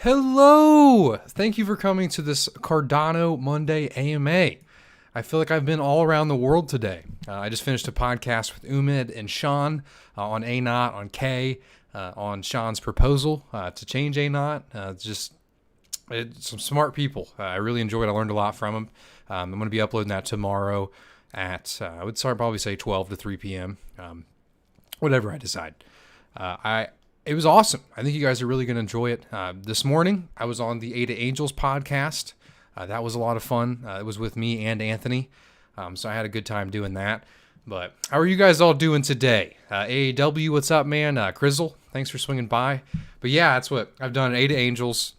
Hello! Thank you for coming to this Cardano Monday AMA. I feel like I've been all around the world today. I just finished a podcast with Umid and Sean on A Not, on K, on Sean's proposal to change A Not. Some smart people. I really enjoyed it. I learned a lot from them. I'm going to be uploading that tomorrow at, I would probably say 12 to 3 p.m., whatever I decide. It was awesome. I think you guys are really going to enjoy it. This morning, I was on the Ada Angels podcast. That was a lot of fun. It was with me and Anthony. So I had a good time doing that. But how are you guys all doing today? AAW, what's up, man? Crizzle, thanks for swinging by. But yeah, that's what I've done at Ada Angels,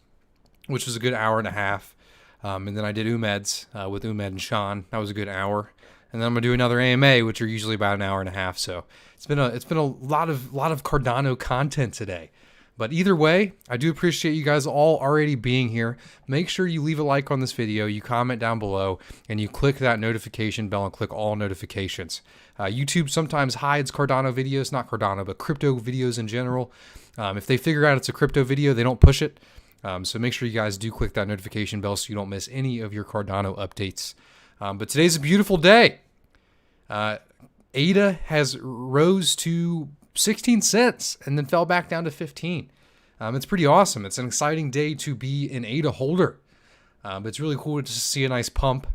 which was a good hour and a half. And then I did UMEDs with Umed and Sean. That was a good hour. And then I'm gonna do another AMA, which are usually about an hour and a half. So it's been a lot of Cardano content today. But either way, I do appreciate you guys all already being here. Make sure you leave a like on this video, you comment down below, and you click that notification bell and click all notifications. YouTube sometimes hides Cardano videos, not Cardano, but crypto videos in general. If they figure out it's a crypto video, they don't push it. So make sure you guys do click that notification bell so you don't miss any of your Cardano updates. But today's a beautiful day. ADA has rose to 16 cents and then fell back down to 15. It's pretty awesome. It's an exciting day to be an ADA holder. But it's really cool to see a nice pump.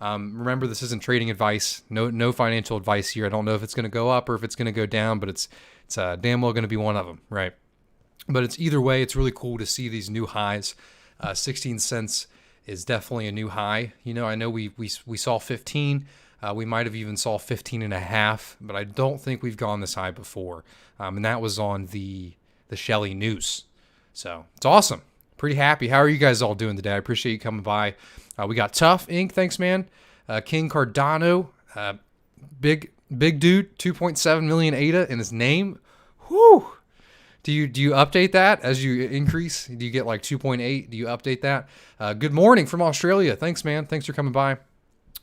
Remember, this isn't trading advice. No financial advice here. I don't know if it's going to go up or if it's going to go down, but it's damn well going to be one of them, right? But it's either way, it's really cool to see these new highs. 16 cents is definitely a new high. You know, I know we saw 15. We might have even saw 15 and a half, but I don't think we've gone this high before. And that was on the Shelly Noose. So it's awesome. Pretty happy. How are you guys all doing today? I appreciate you coming by. We got Tough Inc. Thanks, man. King Cardano. Big dude. 2.7 million ADA in his name. Whew. Do you update that as you increase? Do you get like 2.8? Do you update that? Good morning from Australia. Thanks, man. Thanks for coming by.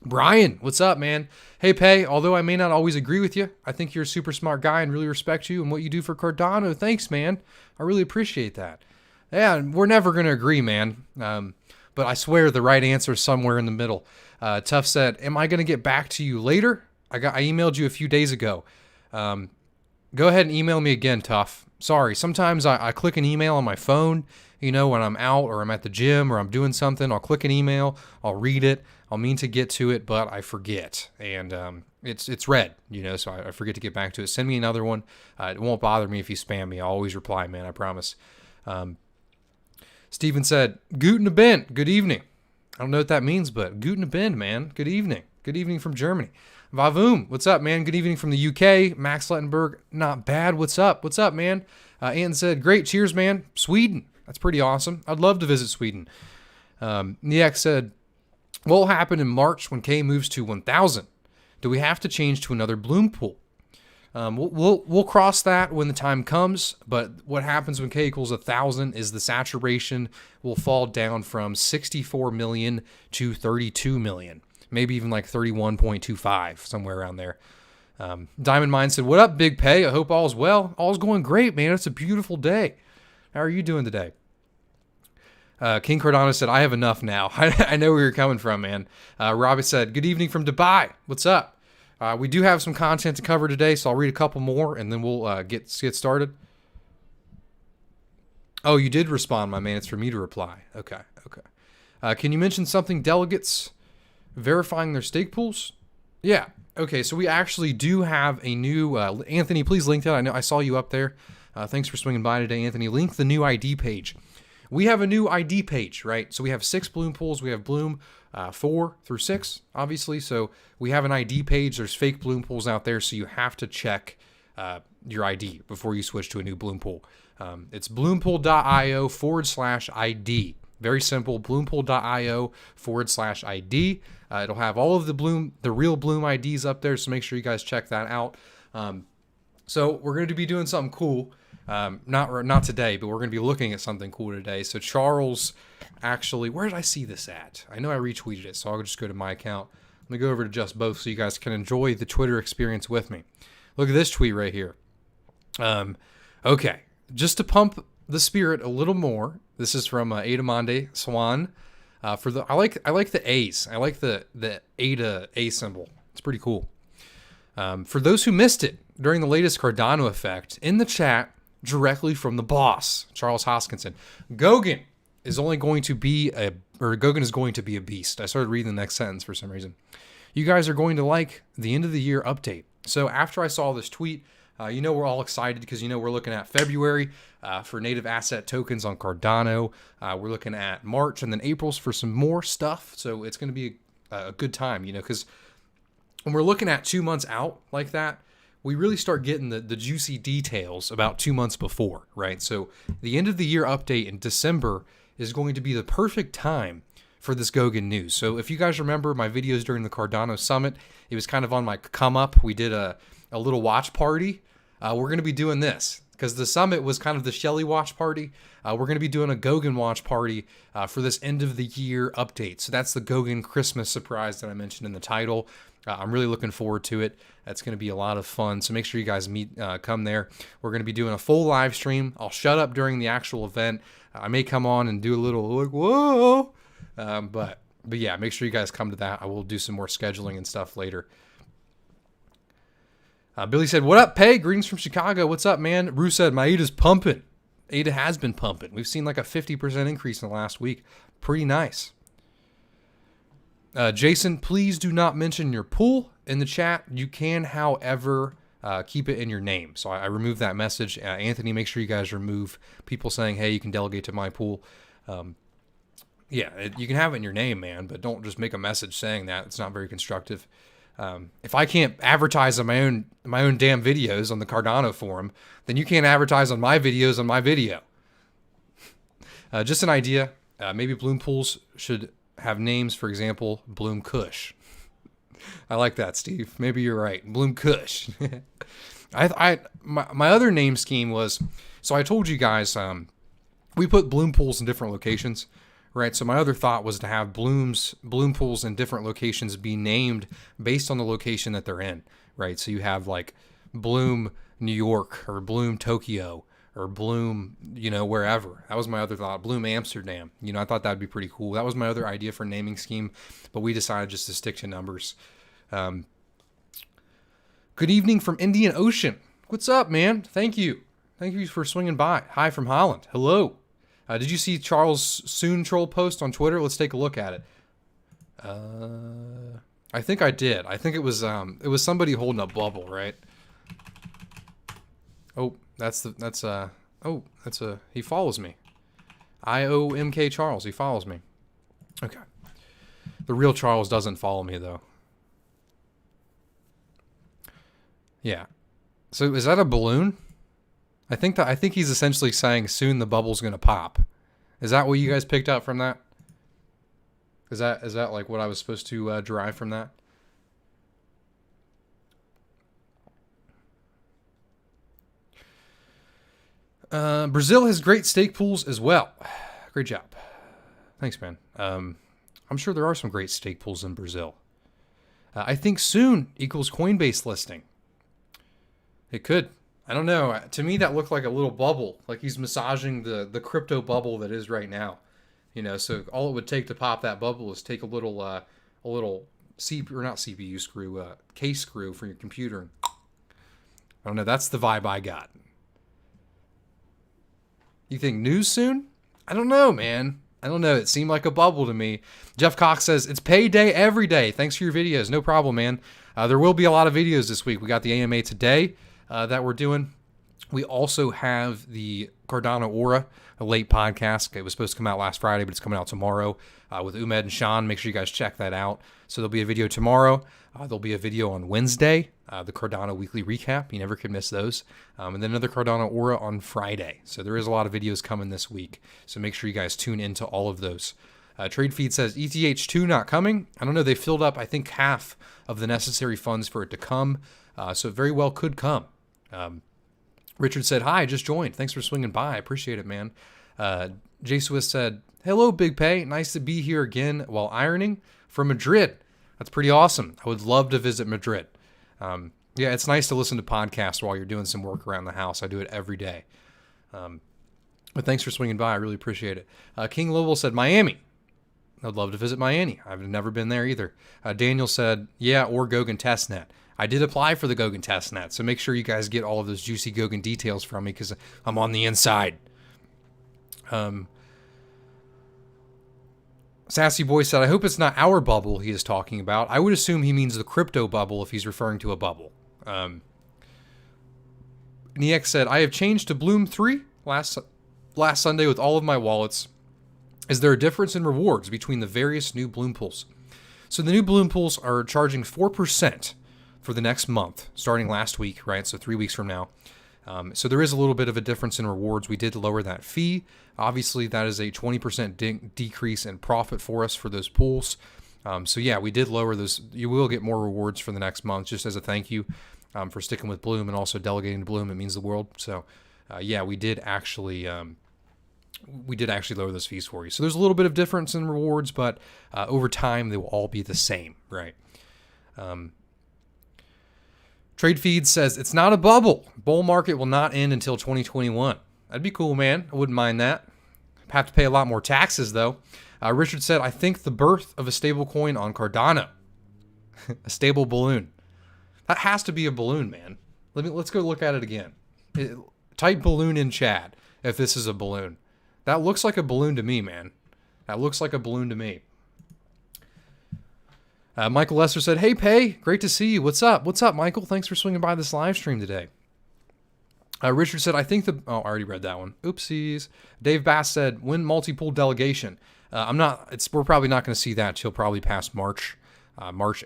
Brian, what's up, man? Hey, Pay, although I may not always agree with you, I think you're a super smart guy and really respect you and what you do for Cardano. Thanks, man. I really appreciate that. Yeah, we're never going to agree, man. But I swear the right answer is somewhere in the middle. Tough said, am I going to get back to you later? I emailed you a few days ago. Go ahead and email me again, Tough. Sorry, sometimes I click an email on my phone, you know, when I'm out or I'm at the gym or I'm doing something. I'll click an email, I'll read it, I'll mean to get to it, but I forget. And it's read, you know, so I forget to get back to it. Send me another one. It won't bother me if you spam me. I'll always reply, man, I promise. Steven said, Guten Abend, good evening. I don't know what that means, but Guten Abend, man, good evening. Good evening from Germany. Vavoom, what's up, man? Good evening from the UK. Max Lettenberg, not bad. What's up? What's up, man? Anton said, great, cheers, man. Sweden, that's pretty awesome. I'd love to visit Sweden. Niak said, what will happen in March when K moves to 1,000? Do we have to change to another Bloom pool? We'll cross that when the time comes, but what happens when K equals 1,000 is the saturation will fall down from 64 million to 32 million. Maybe even like 31.25, somewhere around there. Diamond Mine said, what up, Big Pay? I hope all's well. All's going great, man. It's a beautiful day. How are you doing today? King Cardano said, I have enough now. I know where you're coming from, man. Robbie said, good evening from Dubai. What's up? We do have some content to cover today, so I'll read a couple more, and then we'll get started. Oh, you did respond, my man. It's for me to reply. Okay. Can you mention something, delegates verifying their stake pools? Yeah. Okay, so we actually do have a new Anthony, please link that. I know I saw you up there. Thanks for swinging by today, Anthony. Link the new ID page. We have a new ID page, right? So we have 6 Bloom pools. We have Bloom 4 through 6, obviously. So we have an ID page. There's fake Bloom pools out there, so you have to check your ID before you switch to a new Bloom pool. It's bloompool.io/ID. Very simple, bloompool.io/ID. It'll have all of the real Bloom IDs up there, so make sure you guys check that out. So we're going to be doing something cool. Not today, but we're going to be looking at something cool today. So Charles actually, where did I see this at? I know I retweeted it, so I'll just go to my account. Let me go over to Just Both so you guys can enjoy the Twitter experience with me. Look at this tweet right here. Okay, just to pump the spirit a little more. This is from Adamonde Swan. I like the A's. I like the ADA A symbol. It's pretty cool. For those who missed it during the latest Cardano effect, in the chat directly from the boss, Charles Hoskinson, Goguen is going to be a beast. I started reading the next sentence for some reason. You guys are going to like the end of the year update. So after I saw this tweet, we're all excited because, we're looking at February for native asset tokens on Cardano. We're looking at March and then April's for some more stuff. So it's going to be a good time, because when we're looking at 2 months out like that, we really start getting the juicy details about 2 months before, right? So the end of the year update in December is going to be the perfect time for this Goguen news. So if you guys remember my videos during the Cardano Summit, it was kind of on my come up. We did a little watch party. We're going to be doing this because the Summit was kind of the Shelly watch party. We're going to be doing a Goguen watch party for this end of the year update. So that's the Goguen Christmas Surprise that I mentioned in the title. I'm really looking forward to it. That's going to be a lot of fun. So make sure you guys come there. We're going to be doing a full live stream. I'll shut up during the actual event. I may come on and do a little like, whoa. But yeah, make sure you guys come to that. I will do some more scheduling and stuff later. Billy said, what up, Pay? Greetings from Chicago. What's up, man? Rue said, my ADA's pumping. ADA has been pumping. We've seen like a 50% increase in the last week. Pretty nice. Jason, please do not mention your pool in the chat. You can, however, keep it in your name. So I removed that message. Anthony, make sure you guys remove people saying, hey, you can delegate to my pool. You can have it in your name, man, but don't just make a message saying that. It's not very constructive. If I can't advertise on my own damn videos on the Cardano forum, then you can't advertise on my videos on my video. Just an idea. Maybe Bloom pools should have names, for example, Bloom Kush. I like that, Steve. Maybe you're right. Bloom Kush. My other name scheme was, so I told you guys, we put Bloom pools in different locations, right? So my other thought was to have Bloom pools in different locations be named based on the location that they're in, right? So you have like Bloom New York or Bloom Tokyo or Bloom, wherever. That was my other thought. Bloom Amsterdam. I thought that'd be pretty cool. That was my other idea for naming scheme, but we decided just to stick to numbers. Good evening from Indian Ocean. What's up, man? Thank you. Thank you for swinging by. Hi from Holland. Hello. Did you see Charles Soon troll post on Twitter? Let's take a look at it. I think I did. I think it was somebody holding a bubble, right? Oh, he follows me. IOMK Charles, he follows me. Okay. The real Charles doesn't follow me though. Yeah. So is that a balloon? I think he's essentially saying soon the bubble's gonna pop. Is that what you guys picked up from that? Is that like what I was supposed to derive from that? Brazil has great stake pools as well. Great job. Thanks, man. I'm sure there are some great stake pools in Brazil. I think soon equals Coinbase listing. It could. I don't know. To me, that looked like a little bubble. Like he's massaging the crypto bubble that is right now. So all it would take to pop that bubble is take a little CPU screw, case screw for your computer. I don't know. That's the vibe I got. You think news soon? I don't know, man. I don't know. It seemed like a bubble to me. Jeff Cox says, it's payday every day. Thanks for your videos. No problem, man. There will be a lot of videos this week. We got the AMA today that we're doing. We also have the Cardano Aura, a late podcast. It was supposed to come out last Friday, but it's coming out tomorrow with Umed and Sean. Make sure you guys check that out. So there'll be a video tomorrow. There'll be a video on Wednesday, the Cardano weekly recap. You never could miss those. And then another Cardano Aura on Friday. So there is a lot of videos coming this week. So make sure you guys tune into all of those. Trade Feed says ETH2 not coming. I don't know. They filled up, I think, half of the necessary funds for it to come. So it very well could come. Richard said, hi, just joined. Thanks for swinging by. I appreciate it, man. Jay Swiss said, hello, Big Pay. Nice to be here again while ironing from Madrid. That's pretty awesome. I would love to visit Madrid. Yeah, it's nice to listen to podcasts while you're doing some work around the house. I do it every day. But thanks for swinging by. I really appreciate it. King Lovelace said, Miami. I'd love to visit Miami. I've never been there either. Daniel said, yeah, or Goguen testnet. I did apply for the Goguen testnet, so make sure you guys get all of those juicy Goguen details from me because I'm on the inside. Sassy Boy said, I hope it's not our bubble he is talking about. I would assume he means the crypto bubble if he's referring to a bubble. Niek said, I have changed to Bloom 3 last Sunday with all of my wallets. Is there a difference in rewards between the various new Bloom pools? So the new Bloom pools are charging 4% for the next month, starting last week, right? So 3 weeks from now. So there is a little bit of a difference in rewards. We did lower that fee. Obviously, that is a 20% decrease in profit for us for those pools. So yeah, we did lower those. You will get more rewards for the next month, just as a thank you for sticking with Bloom and also delegating to Bloom. It means the world. So yeah, we did actually lower those fees for you. So there's a little bit of difference in rewards, but over time they will all be the same, right? Trade Feed says it's not a bubble. Bull market will not end until 2021. That'd be cool, man. I wouldn't mind that. Have to pay a lot more taxes though. Richard said, I think the birth of a stable coin on Cardano. A stable balloon. That has to be a balloon, man. Let's go look at it again. Type balloon in chat if this is a balloon. That looks like a balloon to me, man. That looks like a balloon to me. Michael Lester said, hey, Pay, great to see you. What's up? What's up, Michael? Thanks for swinging by this live stream today. Richard said, I think I already read that one. Oopsies. Dave Bass said, when multi-pool delegation. We're probably not going to see that till probably past March,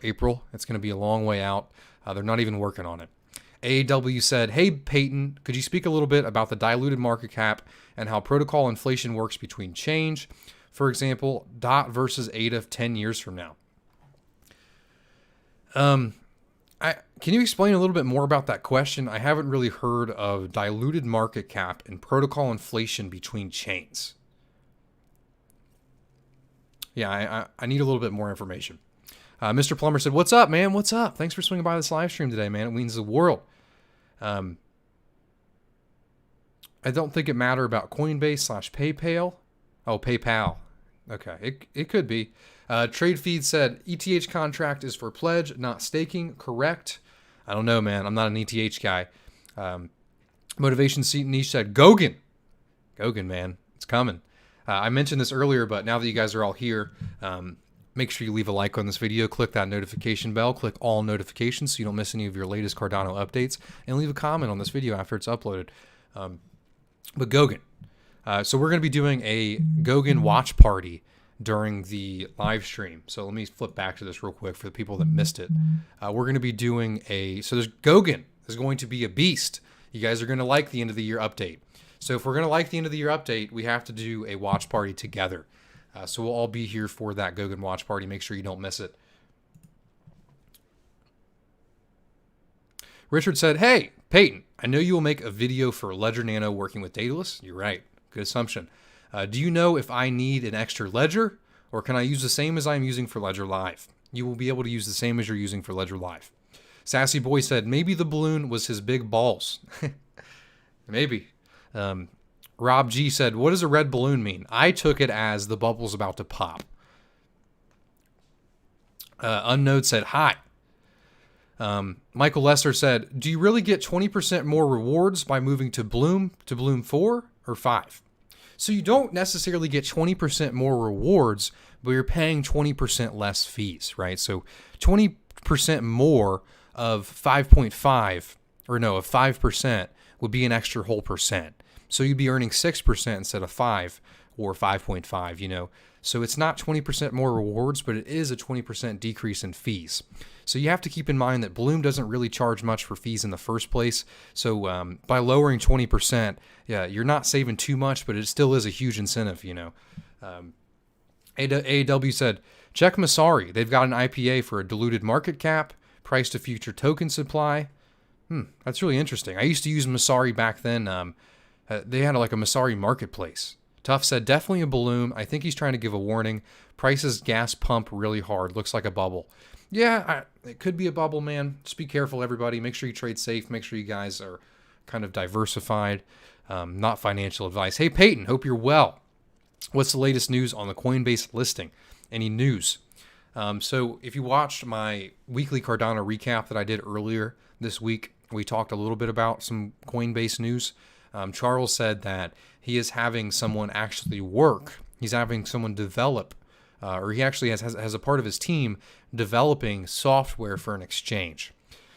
April. It's going to be a long way out. They're not even working on it. AAW said, hey, Peyton, could you speak a little bit about the diluted market cap and how protocol inflation works between change? For example, DOT versus ADA 10 years from now. Can you explain a little bit more about that question? I haven't really heard of diluted market cap and protocol inflation between chains. Yeah, I need a little bit more information. Mr. Plumber said, what's up, man? What's up? Thanks for swinging by this live stream today, man. It means the world. I don't think it matter about Coinbase / PayPal. Oh, PayPal. Okay, it could be. Trade Feed said, ETH contract is for pledge, not staking. Correct. I don't know, man. I'm not an ETH guy. Motivation Seat Niche said, Goguen, man. It's coming. I mentioned this earlier, but now that you guys are all here, make sure you leave a like on this video. Click that notification bell. Click all notifications so you don't miss any of your latest Cardano updates. And leave a comment on this video after it's uploaded. But Goguen. So we're going to be doing a Goguen watch party during the live stream. So let me flip back to this real quick for the people that missed it. We're going to be doing Goguen is going to be a beast. You guys are going to like the end of the year update. So if we're going to like the end of the year update, we have to do a watch party together. So we'll all be here for that Goguen watch party. Make sure you don't miss it. Richard said, hey, Peyton, I know you will make a video for Ledger Nano working with Daedalus. You're right. Good assumption. Do you know if I need an extra ledger or can I use the same as I'm using for Ledger Live? You will be able to use the same as you're using for Ledger Live. Sassy Boy said, maybe the balloon was his big balls. Maybe. Rob G said, what does a red balloon mean? I took it as the bubble's about to pop. Unknown said, hi. Michael Lester said, do you really get 20% more rewards by moving to Bloom 4 or 5? So you don't necessarily get 20% more rewards, but you're paying 20% less fees, right? So 20% more of 5% would be an extra whole percent. So you'd be earning 6% instead of 5 or 5.5, you know. So it's not 20% more rewards, but it is a 20% decrease in fees. So you have to keep in mind that Bloom doesn't really charge much for fees in the first place. So by lowering 20%, yeah, you're not saving too much, but it still is a huge incentive, you know. AW said, check Masari. They've got an IPA for a diluted market cap, price to future token supply. That's really interesting. I used to use Masari back then. They had like a Masari marketplace. Tuff said, definitely a balloon. I think he's trying to give a warning. Prices gas pump really hard. Looks like a bubble. Yeah, it could be a bubble, man. Just be careful, everybody. Make sure you trade safe. Make sure you guys are kind of diversified. not financial advice. Hey, Peyton, hope you're well. What's the latest news on the Coinbase listing? Any news? So if you watched my weekly Cardano recap that I did earlier this week, we talked a little bit about some Coinbase news. Charles said that he is having someone actually work. He's having someone develop, or he actually has a part of his team developing software for an exchange.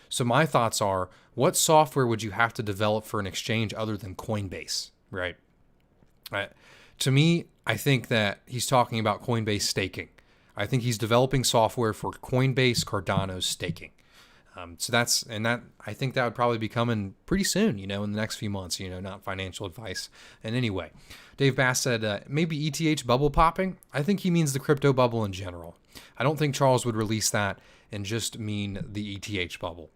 So my thoughts are, what software would you have to develop for an exchange other than Coinbase, right? To me, I think that he's talking about Coinbase staking. I think he's developing software for Coinbase Cardano staking. I think that would probably be coming pretty soon, in the next few months, not financial advice. And anyway, Dave Bass said, maybe ETH bubble popping. I think he means the crypto bubble in general. I don't think Charles would release that and just mean the ETH bubble.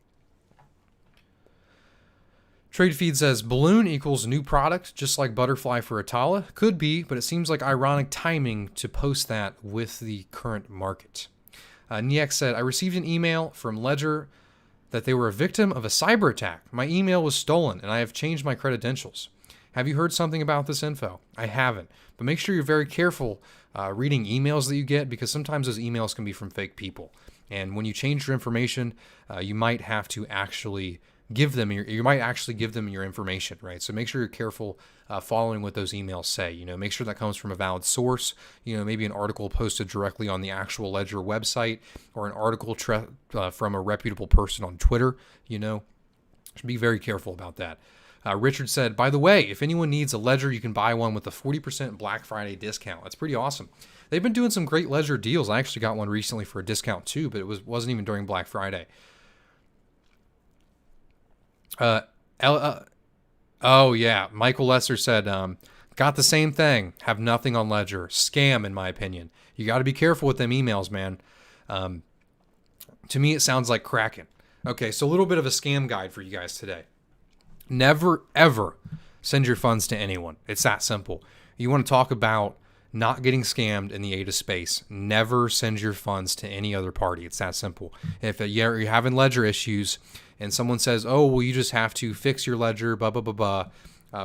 TradeFeed says, balloon equals new product, just like butterfly for Atala. Could be, but it seems like ironic timing to post that with the current market. Niek said, I received an email from Ledger that they were a victim of a cyber attack. My email was stolen, and I have changed my credentials. Have you heard something about this info? I haven't, but make sure you're very careful reading emails that you get, because sometimes those emails can be from fake people. And when you change your information, you might have to actually give them your information, right? So make sure you're careful following what those emails say. Make sure that comes from a valid source. Maybe an article posted directly on the actual Ledger website, or an article from a reputable person on Twitter. Should be very careful about that. Richard said, by the way, if anyone needs a Ledger, you can buy one with a 40% Black Friday discount. That's pretty awesome. They've been doing some great Ledger deals. I actually got one recently for a discount too, but it wasn't even during Black Friday. Oh yeah, Michael Lesser said, got the same thing. Have nothing on Ledger. Scam, in my opinion. You got to be careful with them emails, man. To me, it sounds like Kraken. Okay, so a little bit of a scam guide for you guys today. Never, ever send your funds to anyone. It's that simple. You want to talk about not getting scammed in the ADA space. Never send your funds to any other party. It's that simple. If you're having Ledger issues and someone says, oh, well, you just have to fix your Ledger,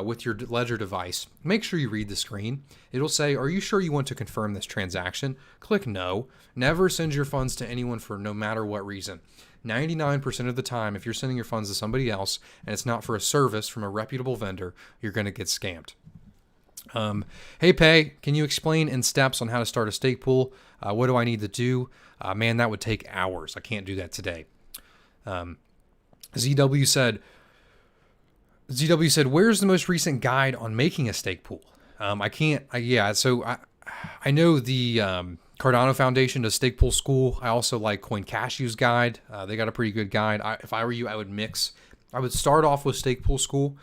with your Ledger device, make sure you read the screen. It'll say, are you sure you want to confirm this transaction? Click no. Never send your funds to anyone for no matter what reason. 99% of the time, if you're sending your funds to somebody else and it's not for a service from a reputable vendor, you're going to get scammed. Hey, Pay, can you explain in steps on how to start a stake pool? What do I need to do? Man, that would take hours. I can't do that today. ZW said, where's the most recent guide on making a stake pool? I know the Cardano Foundation does stake pool school. I also like CoinCashew's guide. They got a pretty good guide. If I were you, I would start off with stake pool school.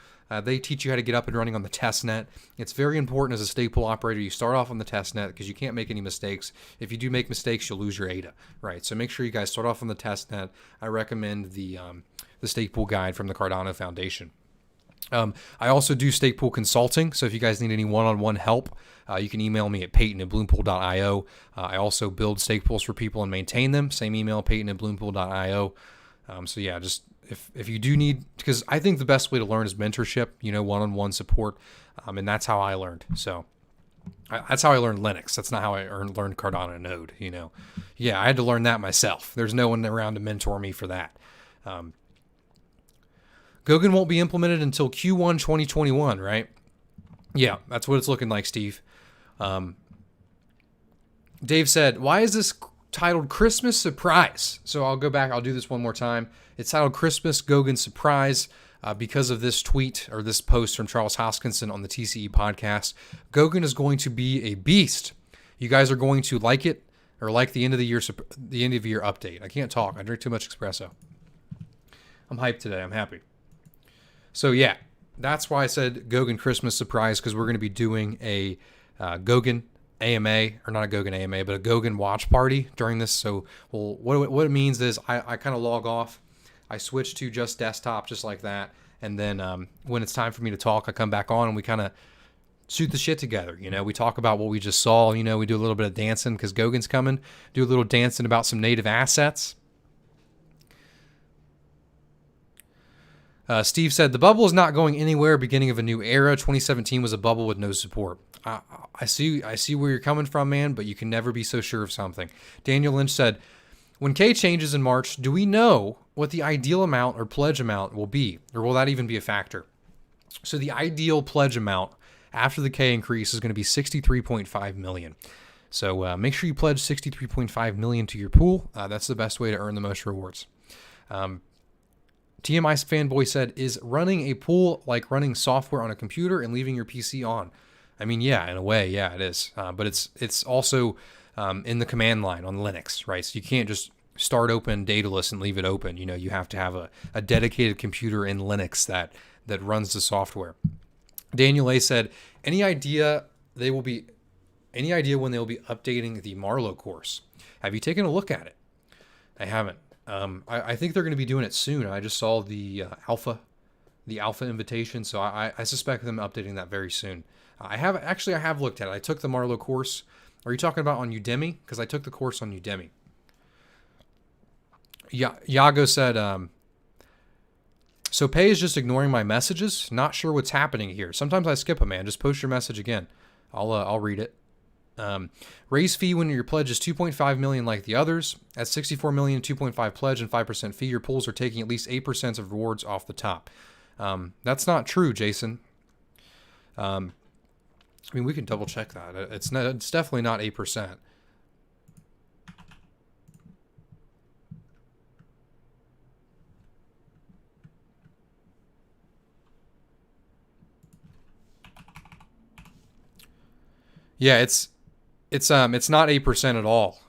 They teach you how to get up and running on the test net. It's very important as a stake pool operator. You start off on the test net because you can't make any mistakes. If you do make mistakes, you'll lose your ADA, right? So make sure you guys start off on the test net. I recommend the stake pool guide from the Cardano Foundation. I also do stake pool consulting. So if you guys need any one-on-one help, you can email me at peyton@bloompool.io. I also build stake pools for people and maintain them. Same email, peyton@bloompool.io. So yeah, just if you do need, because I think the best way to learn is mentorship, one-on-one support. And that's how I learned. So that's how I learned Linux. That's not how I learned Cardano Node, Yeah, I had to learn that myself. There's no one around to mentor me for that. Goguen won't be implemented until Q1 2021, right? Yeah, that's what it's looking like, Steve. Dave said, why is this titled Christmas Surprise? So I'll go back. I'll do this one more time. It's titled Christmas Goguen Surprise because of this tweet or this post from Charles Hoskinson on the TCE podcast. Goguen is going to be a beast. You guys are going to like it, or like the end of the year update. I can't talk. I drink too much espresso. I'm hyped today. I'm happy. So yeah, that's why I said Goguen Christmas Surprise, because we're going to be doing a Goguen AMA, or not a Goguen AMA, but a Goguen watch party during this. So what it means is I kind of log off. I switch to just desktop, just like that. And then when it's time for me to talk, I come back on and we kind of shoot the shit together. We talk about what we just saw. We do a little bit of dancing because Goggen's coming. Do a little dancing about some native assets. Steve said, the bubble is not going anywhere, beginning of a new era. 2017 was a bubble with no support. I see where you're coming from, man, but you can never be so sure of something. Daniel Lynch said, when K changes in March, do we know what the ideal amount or pledge amount will be? Or will that even be a factor? So the ideal pledge amount after the K increase is going to be 63.5 million. So make sure you pledge 63.5 million to your pool. That's the best way to earn the most rewards. TMI fanboy said, is running a pool like running software on a computer and leaving your PC on? I mean, yeah, in a way, yeah, it is. But it's also in the command line on Linux, right? So you can't just start open Daedalus and leave it open. You know, you have to have a dedicated computer in Linux that runs the software. Daniel A said, any idea when they will be updating the Marlowe course? Have you taken a look at it? I haven't. I think they're going to be doing it soon. I just saw the alpha invitation, so I suspect them updating that very soon. I have looked at it. I took the Marlowe course. Are you talking about on Udemy? Because I took the course on Udemy. Yago said, so Pay is just ignoring my messages. Not sure what's happening here. Sometimes I skip them, man. Just post your message again. I'll read it. Raise fee when your pledge is 2.5 million like the others. At 64 million, 2.5 pledge and 5% fee, your pools are taking at least 8% of rewards off the top. That's not true, Jason. I mean, we can double check that. It's definitely not 8%. Yeah, it's not 8% at all.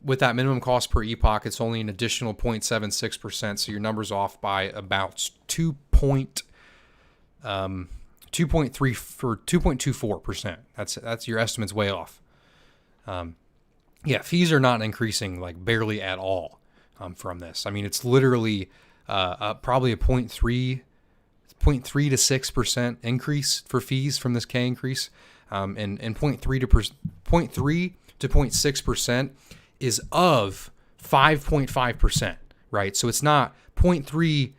With that minimum cost per epoch, it's only an additional 0.76%. So your number's off by about 2.24%. That's your estimate's way off. Yeah, fees are not increasing like barely at all from this. I mean, it's literally probably a 0.3 to 6% increase for fees from this K increase. And 0.3 to 0.6% is of 5.5%, right? So it's not 0.3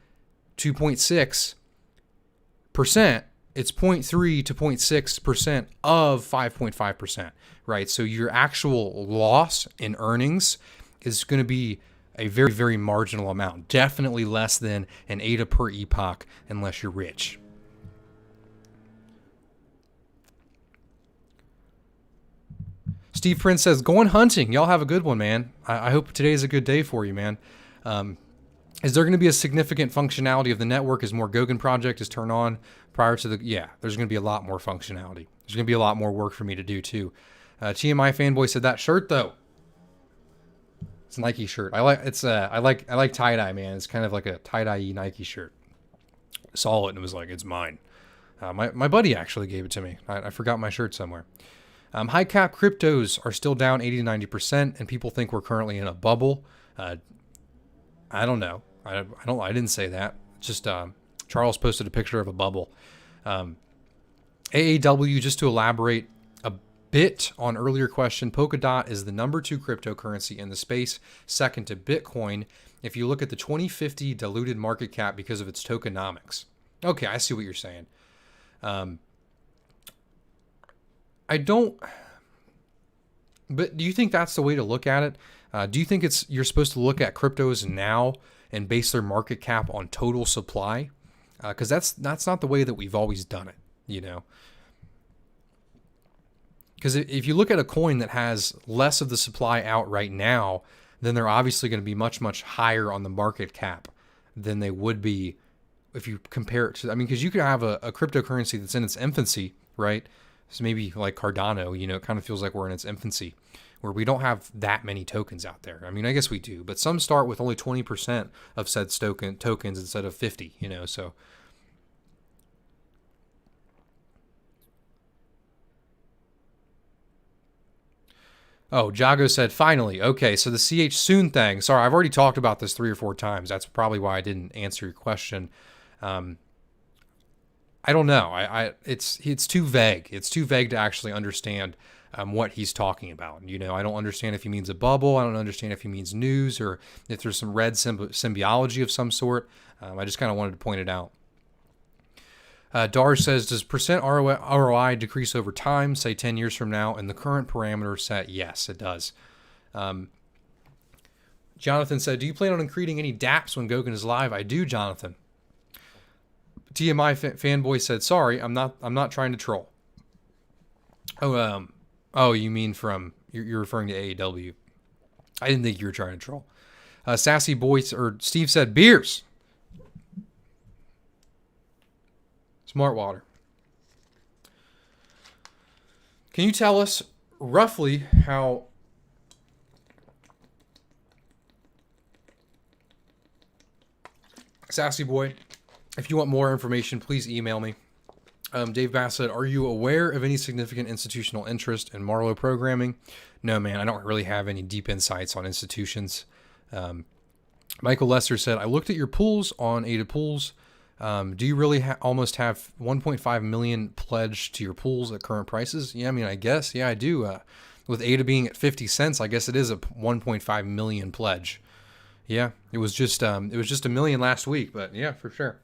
to 0.6%. It's 0.3 to 0.6% of 5.5%, right? So your actual loss in earnings is going to be a very, very marginal amount. Definitely less than an ADA per epoch unless you're rich. Steve Prince says, going hunting. Y'all have a good one, man. I hope today is a good day for you, man. Is there going to be a significant functionality of the network as more Goguen project is turned on prior to the... Yeah, there's going to be a lot more functionality. There's going to be a lot more work for me to do, too. TMI fanboy said, that shirt, though. It's a Nike shirt. I like tie-dye, man. It's kind of like a tie-dye Nike shirt. Saw it and it was like, it's mine. My buddy actually gave it to me. I forgot my shirt somewhere. High cap cryptos are still down 80 to 90%, and people think we're currently in a bubble. I don't know. I didn't say that. Just Charles posted a picture of a bubble. AAW, just to elaborate a bit on earlier question, Polkadot is the number 2 cryptocurrency in the space, second to Bitcoin. If you look at the 2050 diluted market cap because of its tokenomics. Okay, I see what you're saying. I don't, but do you think that's the way to look at it? Do you think you're supposed to look at cryptos now and base their market cap on total supply? Because that's not the way that we've always done it, you know? Because if you look at a coin that has less of the supply out right now, then they're obviously going to be much, much higher on the market cap than they would be if you compare it to, I mean, because you could have a cryptocurrency that's in its infancy, right? So maybe like Cardano, you know, it kind of feels like we're in its infancy where we don't have that many tokens out there. I mean, I guess we do, but some start with only 20% of said tokens instead of 50, you know, so. Oh, Jago said, finally. Okay, so the CH soon thing. Sorry, I've already talked about this 3 or 4 times. That's probably why I didn't answer your question. I don't know. It's too vague. It's too vague to actually understand what he's talking about. I don't understand if he means a bubble. I don't understand if he means news or if there's some red symbiology of some sort. I just kind of wanted to point it out. Darj says, does percent ROI decrease over time, say 10 years from now, and the current parameter set? Yes, it does. Jonathan said, do you plan on creating any dApps when Goguen is live? I do, Jonathan. TMI fanboy said, sorry, I'm not trying to troll. Oh, you mean you're referring to AEW. I didn't think you were trying to troll. Sassy boy, or Steve said, beers. Smart water. Can you tell us roughly how Sassy boy, if you want more information, please email me. Dave Bass said, are you aware of any significant institutional interest in Marlowe programming? No, man, I don't really have any deep insights on institutions. Michael Lester said, I looked at your pools on ADA Pools. Do you really almost have 1.5 million pledged to your pools at current prices? Yeah, I mean, I guess. Yeah, I do. With ADA being at 50 cents, I guess it is a 1.5 million pledge. Yeah, it was just a million last week, but yeah, for sure.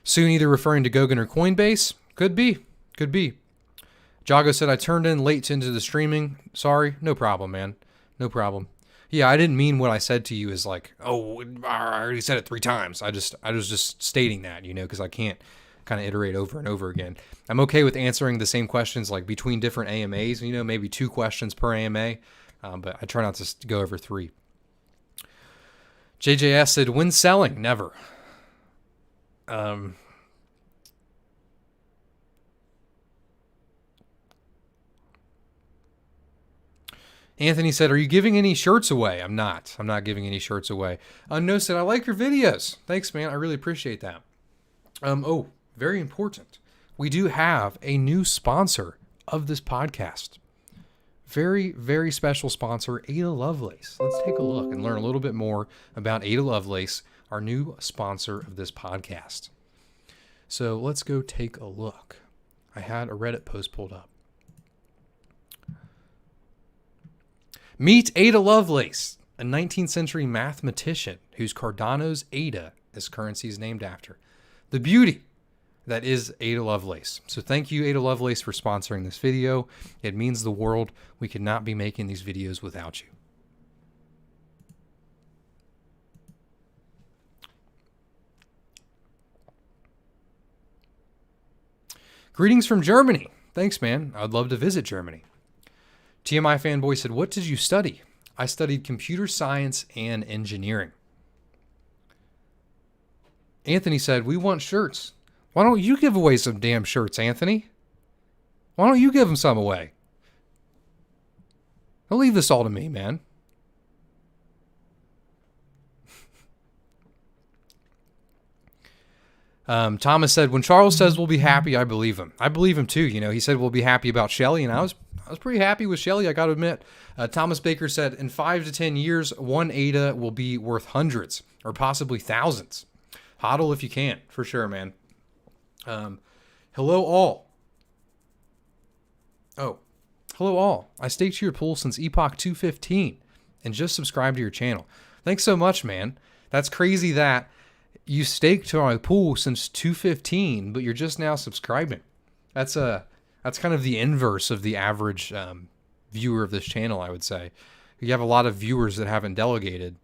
Soon either referring to Goguen or Coinbase. Could be. Jago said, I turned in late into the streaming. Sorry. No problem, man. No problem. Yeah, I didn't mean what I said to you as like, oh, I already said it 3 times. I was just stating that, because I can't kind of iterate over and over again. I'm okay with answering the same questions like between different AMAs, maybe 2 questions per AMA, but I try not to go over 3. JJS said, when selling? Never. Anthony said, are you giving any shirts away? I'm not giving any shirts away. Unknown said, I like your videos. Thanks, man. I really appreciate that. Oh, very important. We do have a new sponsor of this podcast. Very, very special sponsor, Ada Lovelace. Let's take a look and learn a little bit more about Ada Lovelace, our new sponsor of this podcast. So let's go take a look. I had a Reddit post pulled up. Meet Ada Lovelace, a 19th century mathematician whose Cardano's ADA is currency is named after. The beauty that is Ada Lovelace. So thank you, Ada Lovelace, for sponsoring this video. It means the world. We could not be making these videos without you. Greetings from Germany. Thanks, man. I'd love to visit Germany. TMI fanboy said, what did you study? I studied computer science and engineering. Anthony said, we want shirts. Why don't you give away some damn shirts, Anthony? Why don't you give them some away? Don't leave this all to me, man. Thomas said, when Charles says we'll be happy, I believe him. I believe him too. He said we'll be happy about Shelly, and I was pretty happy with Shelly, I got to admit. Thomas Baker said, in 5 to 10 years, one ADA will be worth hundreds or possibly thousands. Hodl if you can, for sure, man. Hello all. Oh, hello all. I staked to your pool since Epoch 215 and just subscribed to your channel. Thanks so much, man. That's crazy that you staked to my pool since 215, but you're just now subscribing. That's kind of the inverse of the average viewer of this channel, I would say. You have a lot of viewers that haven't delegated.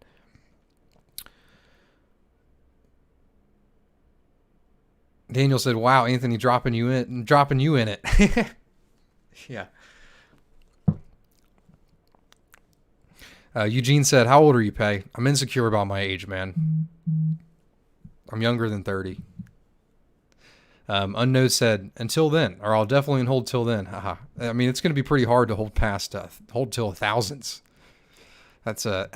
Daniel said, wow, Anthony dropping you in it. Yeah. Eugene said, how old are you, Pay? I'm insecure about my age, man. I'm younger than 30. Unknown said, until then, or I'll definitely hold till then. Haha. I mean, it's going to be pretty hard to hold till thousands. That's a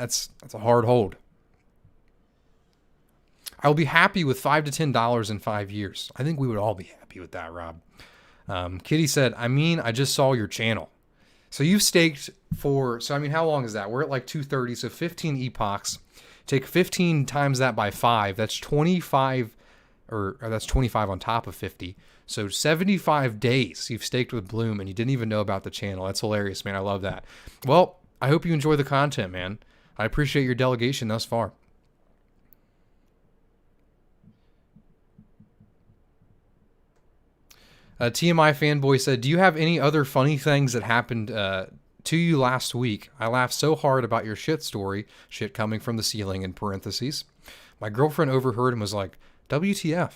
hard hold. I'll be happy with $5 to $10 in 5 years. I think we would all be happy with that, Rob. Kitty said, I just saw your channel. So you've staked how long is that? We're at like 230, so 15 epochs. Take 15 times that by 5. That's 25, or that's 25 on top of 50. So 75 days you've staked with Bloom and you didn't even know about the channel. That's hilarious, man. I love that. Well, I hope you enjoy the content, man. I appreciate your delegation thus far. TMI fanboy said, do you have any other funny things that happened to you last week? I laughed so hard about your shit story, shit coming from the ceiling in parentheses. My girlfriend overheard and was like, WTF?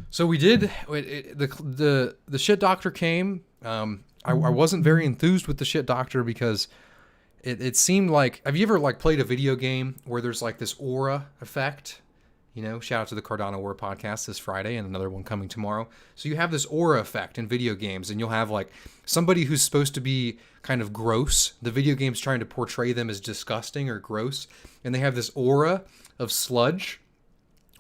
So we did, the shit doctor came. I wasn't very enthused with the shit doctor because it seemed like, have you ever like played a video game where there's like this aura effect? You know, shout out to the Cardano AMA podcast this Friday and another one coming tomorrow. So you have this aura effect in video games, and you'll have like somebody who's supposed to be kind of gross. The video game's trying to portray them as disgusting or gross, and they have this aura of sludge.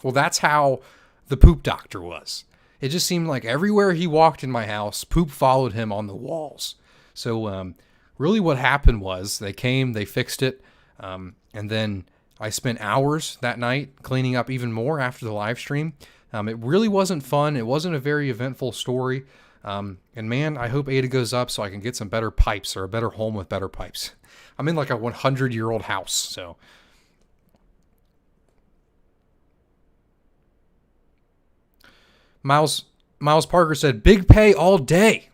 Well, that's how the poop doctor was. It just seemed like everywhere he walked in my house, poop followed him on the walls. So really what happened was they came, they fixed it, and then I spent hours that night cleaning up even more after the live stream. It really wasn't fun. It wasn't a very eventful story. And man, I hope ADA goes up so I can get some better pipes or a better home with better pipes. I'm in like a 100-year-old house, so. Miles Parker said, big pay all day.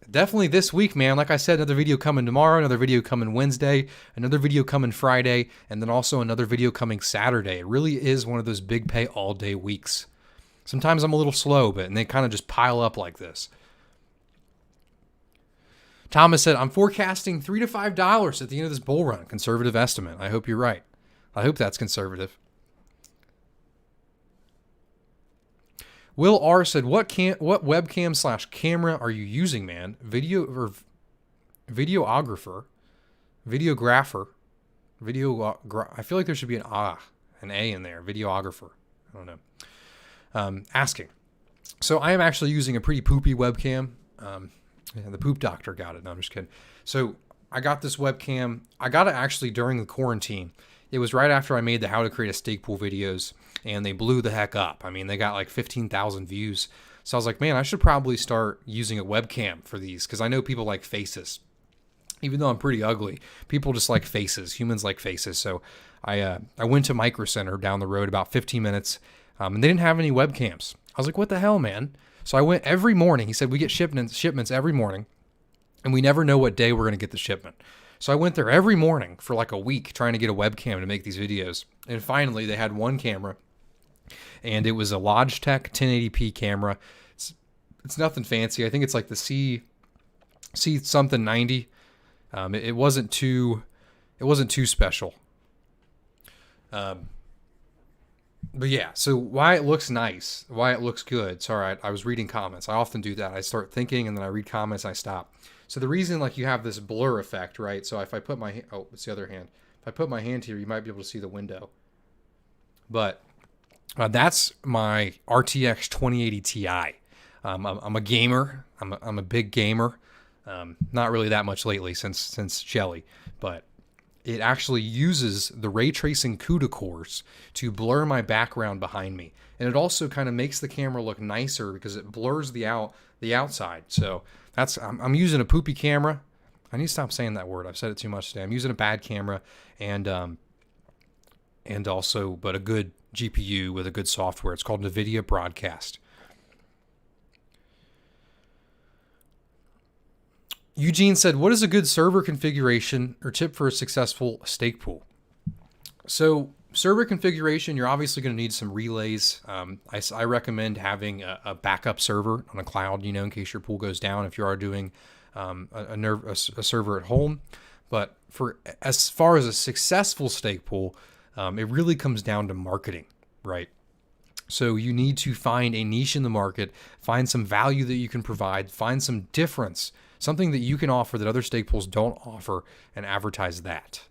Definitely this week, man. Like I said, another video coming tomorrow, another video coming Wednesday, another video coming Friday, and then also another video coming Saturday. It really is one of those big pay all day weeks. Sometimes I'm a little slow, and they kind of just pile up like this. Thomas said, I'm forecasting $3 to $5 at the end of this bull run. Conservative estimate. I hope you're right. I hope that's conservative. Will R said, what webcam / camera are you using, man? Videographer. I feel like there should be an A in there. Videographer. I don't know. Asking. So I am actually using a pretty poopy webcam. The poop doctor got it. No, I'm just kidding. So I got this webcam. I got it actually during the quarantine. It was right after I made the how to create a stake pool videos, and they blew the heck up. I mean, they got like 15,000 views. So I was like, man, I should probably start using a webcam for these because I know people like faces. Even though I'm pretty ugly, people just like faces. Humans like faces. So I went to Micro Center down the road about 15 minutes, and they didn't have any webcams. I was like, what the hell, man? So I went every morning. He said, we get shipments every morning, and we never know what day we're going to get the shipment. So I went there every morning for like a week trying to get a webcam to make these videos. And finally, they had one camera, and it was a Logitech 1080p camera. It's nothing fancy. I think it's like the C something 90. It wasn't too special. But yeah, so why it looks nice, why it looks good. Sorry, I was reading comments. I often do that. I start thinking and then I read comments and I stop. So the reason like you have this blur effect, right? So if I put my it's the other hand. If I put my hand here, you might be able to see the window. But that's my RTX 2080 Ti. I'm a gamer. I'm a big gamer. Not really that much lately since Shelly, but it actually uses the ray tracing CUDA cores to blur my background behind me. And it also kind of makes the camera look nicer because it blurs the outside. So I'm using a poopy camera. I need to stop saying that word. I've said it too much today. I'm using a bad camera and also, but a good GPU with a good software. It's called NVIDIA Broadcast. Eugene said, what is a good server configuration or tip for a successful stake pool? So server configuration, you're obviously going to need some relays. I recommend having a backup server on a cloud, in case your pool goes down if you are doing a server at home. But for as far as a successful stake pool, it really comes down to marketing, right? So you need to find a niche in the market, find some value that you can provide, find some difference, something that you can offer that other stake pools don't offer, and advertise that.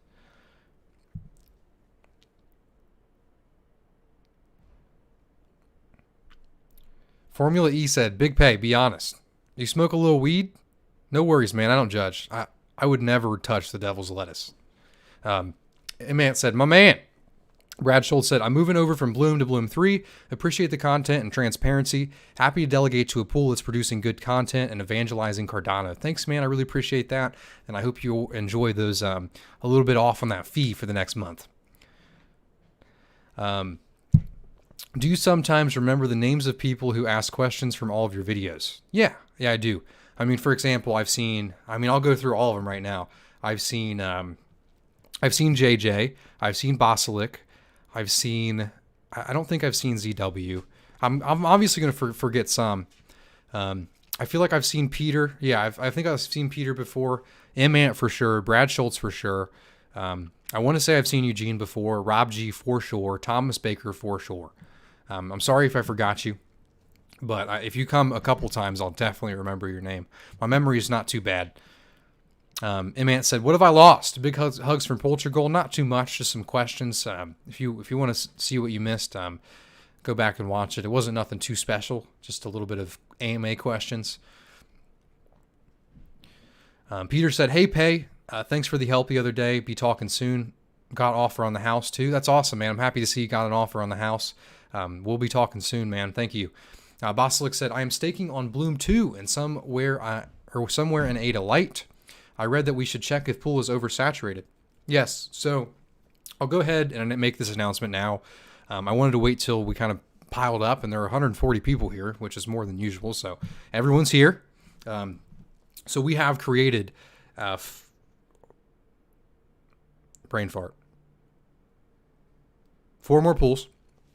Formula E said, big pay, be honest. You smoke a little weed? No worries, man. I don't judge. I would never touch the devil's lettuce. Mant said, my man, Brad Schultz said, I'm moving over from Bloom to Bloom 3. Appreciate the content and transparency. Happy to delegate to a pool that's producing good content and evangelizing Cardano. Thanks, man. I really appreciate that. And I hope you'll enjoy those a little bit off on that fee for the next month. Do you sometimes remember the names of people who ask questions from all of your videos? Yeah, I do. I mean, for example, I'll go through all of them right now. I've seen JJ. I've seen Basilik. I don't think I've seen ZW. I'm obviously going to forget some. I feel like I've seen Peter. Yeah, I think I've seen Peter before. M-Ant for sure. Brad Schultz for sure. I want to say I've seen Eugene before. Rob G for sure. Thomas Baker for sure. I'm sorry if I forgot you. But if you come a couple times, I'll definitely remember your name. My memory is not too bad. M-Ant said, what have I lost? Big hugs from Portugal. Not too much, just some questions. If you want to see what you missed, go back and watch it. It wasn't nothing too special, just a little bit of AMA questions. Peter said, hey, Pay, thanks for the help the other day. Be talking soon. Got offer on the house, too. That's awesome, man. I'm happy to see you got an offer on the house. We'll be talking soon, man. Thank you. Basilik said, I am staking on Bloom 2 and somewhere in ADA Light. I read that we should check if pool is oversaturated. Yes, so I'll go ahead and make this announcement now. I wanted to wait till we kind of piled up, and there are 140 people here, which is more than usual, so everyone's here. So we have created brain fart. 4 more pools.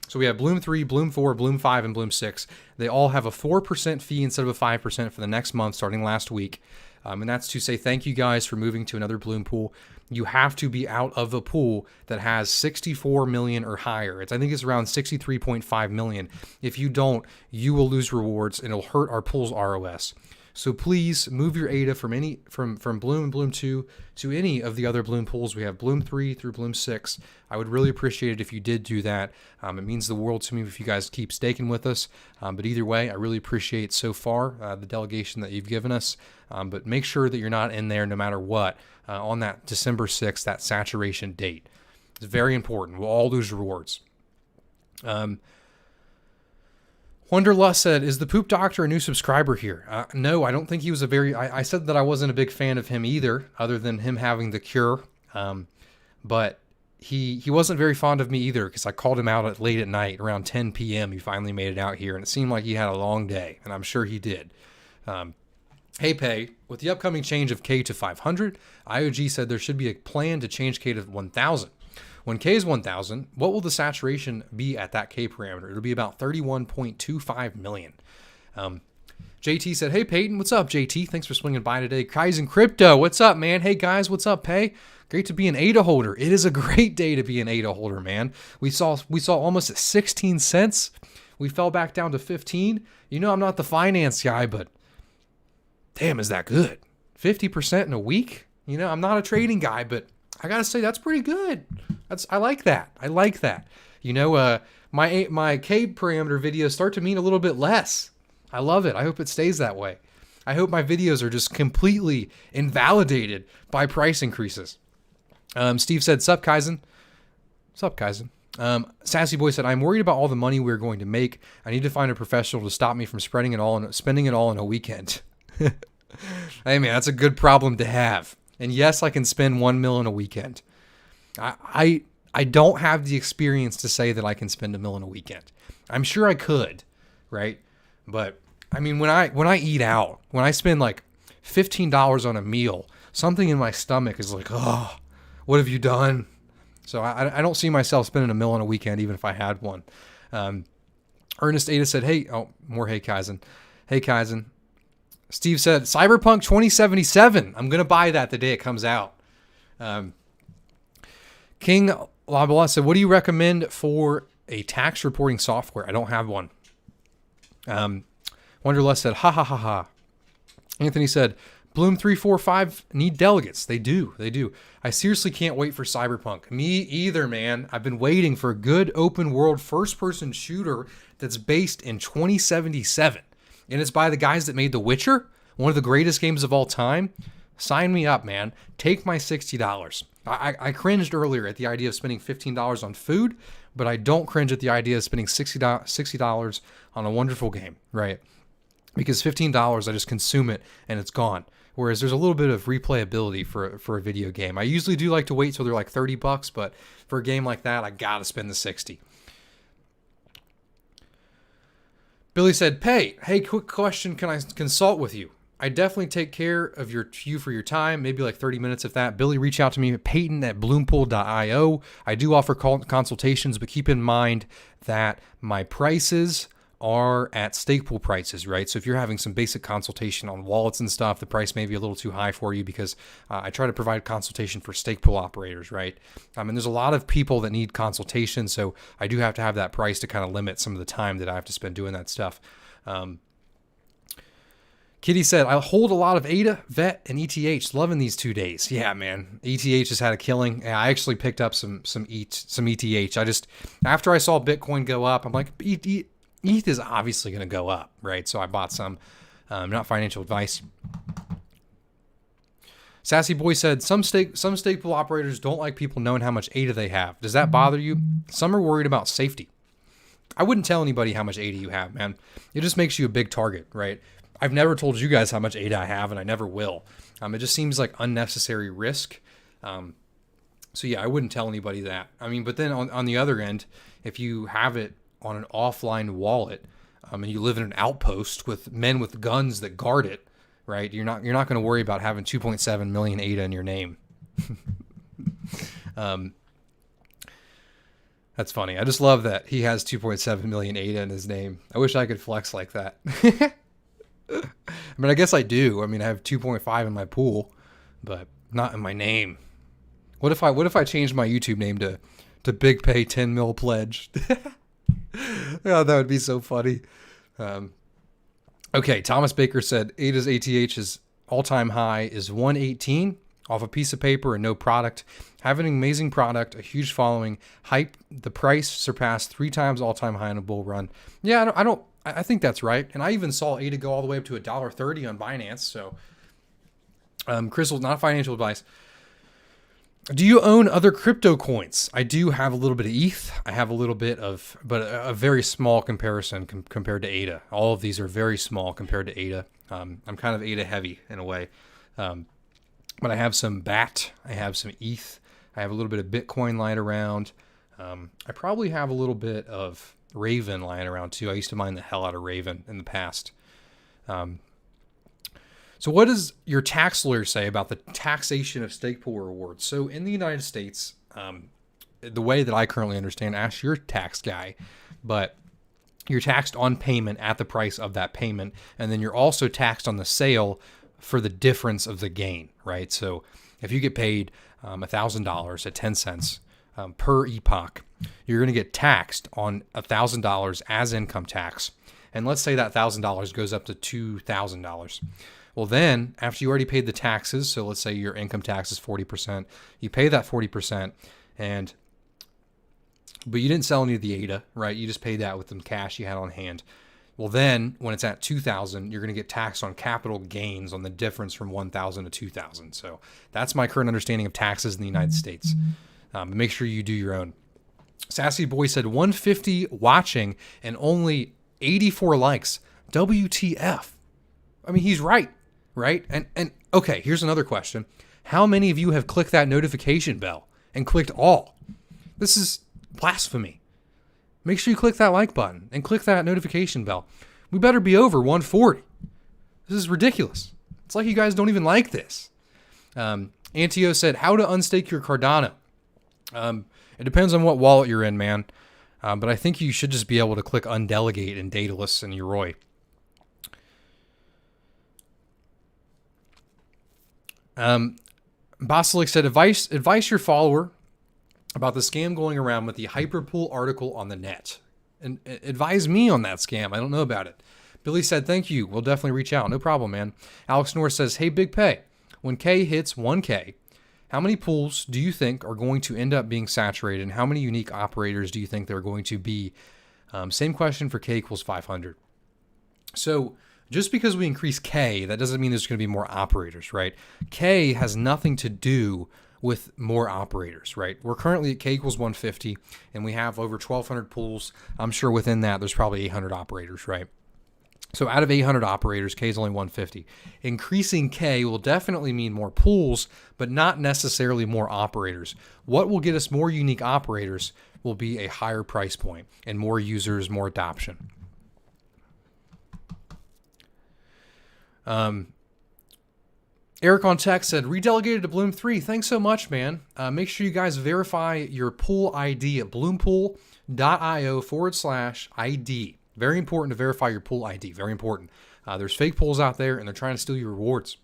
So we have Bloom 3, Bloom 4, Bloom 5, and Bloom 6. They all have a 4% fee instead of a 5% for the next month starting last week. And that's to say thank you guys for moving to another Bloom pool. You have to be out of a pool that has 64 million or higher. I think it's around 63.5 million. If you don't, you will lose rewards and it'll hurt our pool's ROS. So please move your ADA from Bloom and Bloom 2 to any of the other Bloom pools. We have Bloom 3 through Bloom 6. I would really appreciate it if you did do that. It means the world to me if you guys keep staking with us. But either way, I really appreciate so far the delegation that you've given us. But make sure that you're not in there no matter what on that December 6th, that saturation date. It's very important. We'll all lose rewards. Wanderlust said, is the Poop Doctor a new subscriber here? No, I don't think he was I said that I wasn't a big fan of him either, other than him having the cure. But he wasn't very fond of me either, because I called him out late at night, around 10 p.m. He finally made it out here, and it seemed like he had a long day, and I'm sure he did. Hey, Pay, with the upcoming change of K to 500, IOG said there should be a plan to change K to 1,000. When K is 1,000, what will the saturation be at that K parameter? It'll be about 31.25 million. JT said, hey, Peyton, what's up, JT? Thanks for swinging by today. Kaizen Crypto, what's up, man? Hey, guys, what's up, Pay? Great to be an ADA holder. It is a great day to be an ADA holder, man. We saw almost at 16 cents. We fell back down to 15. You know I'm not the finance guy, but damn, is that good? 50% in a week? You know, I'm not a trading guy, but I got to say that's pretty good. I like that. I like that. You know, my K parameter videos start to mean a little bit less. I love it. I hope it stays that way. I hope my videos are just completely invalidated by price increases. Steve said, sup, Kaizen. Sup, Kaizen. Sassy Boy said, I'm worried about all the money we're going to make. I need to find a professional to stop me from spending it all in a weekend. Hey, man, that's a good problem to have. And yes, I can spend 1 mil in a weekend. I don't have the experience to say that I can spend $1 million in a weekend. I'm sure I could, right? But I mean, when I eat out, when I spend like $15 on a meal, something in my stomach is like, oh, what have you done? So I don't see myself spending $1 million in a weekend, even if I had one. Ernest Ada said, hey, more hey Kaizen. Hey Kaizen. Steve said, Cyberpunk 2077. I'm going to buy that the day it comes out. King Lovelace said, what do you recommend for a tax reporting software? I don't have one. Wanderlust said, ha ha ha ha. Anthony said, Bloom 345 need delegates. They do. I seriously can't wait for Cyberpunk. Me either, man. I've been waiting for a good open world first-person shooter that's based in 2077. And it's by the guys that made The Witcher, one of the greatest games of all time. Sign me up, man. Take my $60. I cringed earlier at the idea of spending $15 on food, but I don't cringe at the idea of spending $60 on a wonderful game, right? Because $15, I just consume it and it's gone. Whereas there's a little bit of replayability for a video game. I usually do like to wait till they're like $30, but for a game like that, I gotta spend the 60. Billy said, hey, quick question, can I consult with you? I definitely take care of you for your time, maybe like 30 minutes if that. Billy, reach out to me at peyton@bloompool.io. I do offer consultations, but keep in mind that my prices are at stake pool prices, right? So if you're having some basic consultation on wallets and stuff, the price may be a little too high for you because I try to provide consultation for stake pool operators, right? And there's a lot of people that need consultation, so I do have to have that price to kind of limit some of the time that I have to spend doing that stuff. Kitty said, I hold a lot of ADA, VET, and ETH. Loving these 2 days. Yeah, man. ETH has had a killing. Yeah, I actually picked up some ETH. After I saw Bitcoin go up, I'm like, ETH is obviously going to go up, right? So I bought some. Not financial advice. Sassy Boy said, some stake pool operators don't like people knowing how much ADA they have. Does that bother you? Some are worried about safety. I wouldn't tell anybody how much ADA you have, man. It just makes you a big target, right? I've never told you guys how much ADA I have, and I never will. It just seems like unnecessary risk. So yeah, I wouldn't tell anybody that. But then on the other end, if you have it on an offline wallet, and you live in an outpost with men with guns that guard it, right? You're not going to worry about having 2.7 million ADA in your name. That's funny. I just love that he has 2.7 million ADA in his name. I wish I could flex like that. I guess I do. I have 2.5 in my pool, but not in my name. What if I changed my YouTube name to Big Pay 10 mil pledge? Oh, that would be so funny. Okay, Thomas Baker said ADA's ATH's all-time high is 118 off a piece of paper and no product. Have an amazing product, a huge following, hype. The price surpassed 3 times all-time high in a bull run. Yeah, I think that's right. And I even saw ADA go all the way up to $1.30 on Binance. So, Crystal, not financial advice. Do you own other crypto coins? I do have a little bit of ETH. I have a little bit of, but a very small comparison compared to ADA. All of these are very small compared to ADA. I'm kind of ADA heavy in a way. But I have some BAT. I have some ETH. I have a little bit of Bitcoin lying around. I probably have a little bit of Raven lying around too. I used to mine the hell out of Raven in the past. So what does your tax lawyer say about the taxation of stake pool rewards? So in the United States, the way that I currently understand, ask your tax guy, but you're taxed on payment at the price of that payment. And then you're also taxed on the sale for the difference of the gain, right? So if you get paid $1,000 at 10 cents per epoch, you're going to get taxed on $1,000 as income tax. And let's say that $1,000 goes up to $2,000. Well, then after you already paid the taxes, so let's say your income tax is 40%, you pay that 40%, but you didn't sell any of the ADA, right? You just paid that with some cash you had on hand. Well, then when it's at $2,000, you're going to get taxed on capital gains on the difference from $1,000 to $2,000. So that's my current understanding of taxes in the United States. But make sure you do your own. Sassy Boy said 150 watching and only 84 likes. WTF? He's right? And okay, here's another question. How many of you have clicked that notification bell and clicked all? This is blasphemy. Make sure you click that like button and click that notification bell. We better be over 140. This is ridiculous. It's like you guys don't even like this. Antio said, how to unstake your Cardano. It depends on what wallet you're in, man. But I think you should just be able to click undelegate in Daedalus and Yoroi. Basilic said, advice your follower about the scam going around with the Hyperpool article on the net. And advise me on that scam. I don't know about it. Billy said, thank you. We'll definitely reach out. No problem, man. Alex Norris says, hey, Big Pay. When K hits 1K, how many pools do you think are going to end up being saturated? And how many unique operators do you think there are going to be? Same question for K equals 500. So Just because we increase K, that doesn't mean there's going to be more operators, right? K has nothing to do with more operators, right? We're currently at K equals 150, and we have over 1,200 pools. I'm sure within that, there's probably 800 operators, right? So out of 800 operators, K is only 150. Increasing K will definitely mean more pools, but not necessarily more operators. What will get us more unique operators will be a higher price point and more users, more adoption. Eric on text said, redelegated to Bloom 3. Thanks so much, man. Make sure you guys verify your pool ID at bloompool.io/ID. Very important to verify your pool ID. Very important. There's fake pools out there, and they're trying to steal your rewards.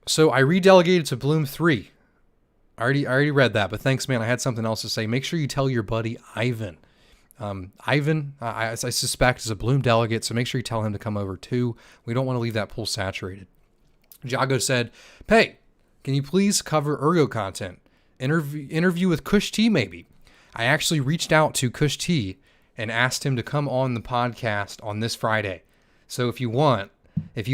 So I redelegated to Bloom 3. I already read that, but thanks, man. I had something else to say. Make sure you tell your buddy Ivan. Ivan, I suspect, is a Bloom delegate, so make sure you tell him to come over too. We don't want to leave that pool saturated. Jago said, "Hey, can you please cover Ergo content? Interview with Kush T, maybe." I actually reached out to Kush T and asked him to come on the podcast on this Friday. So if you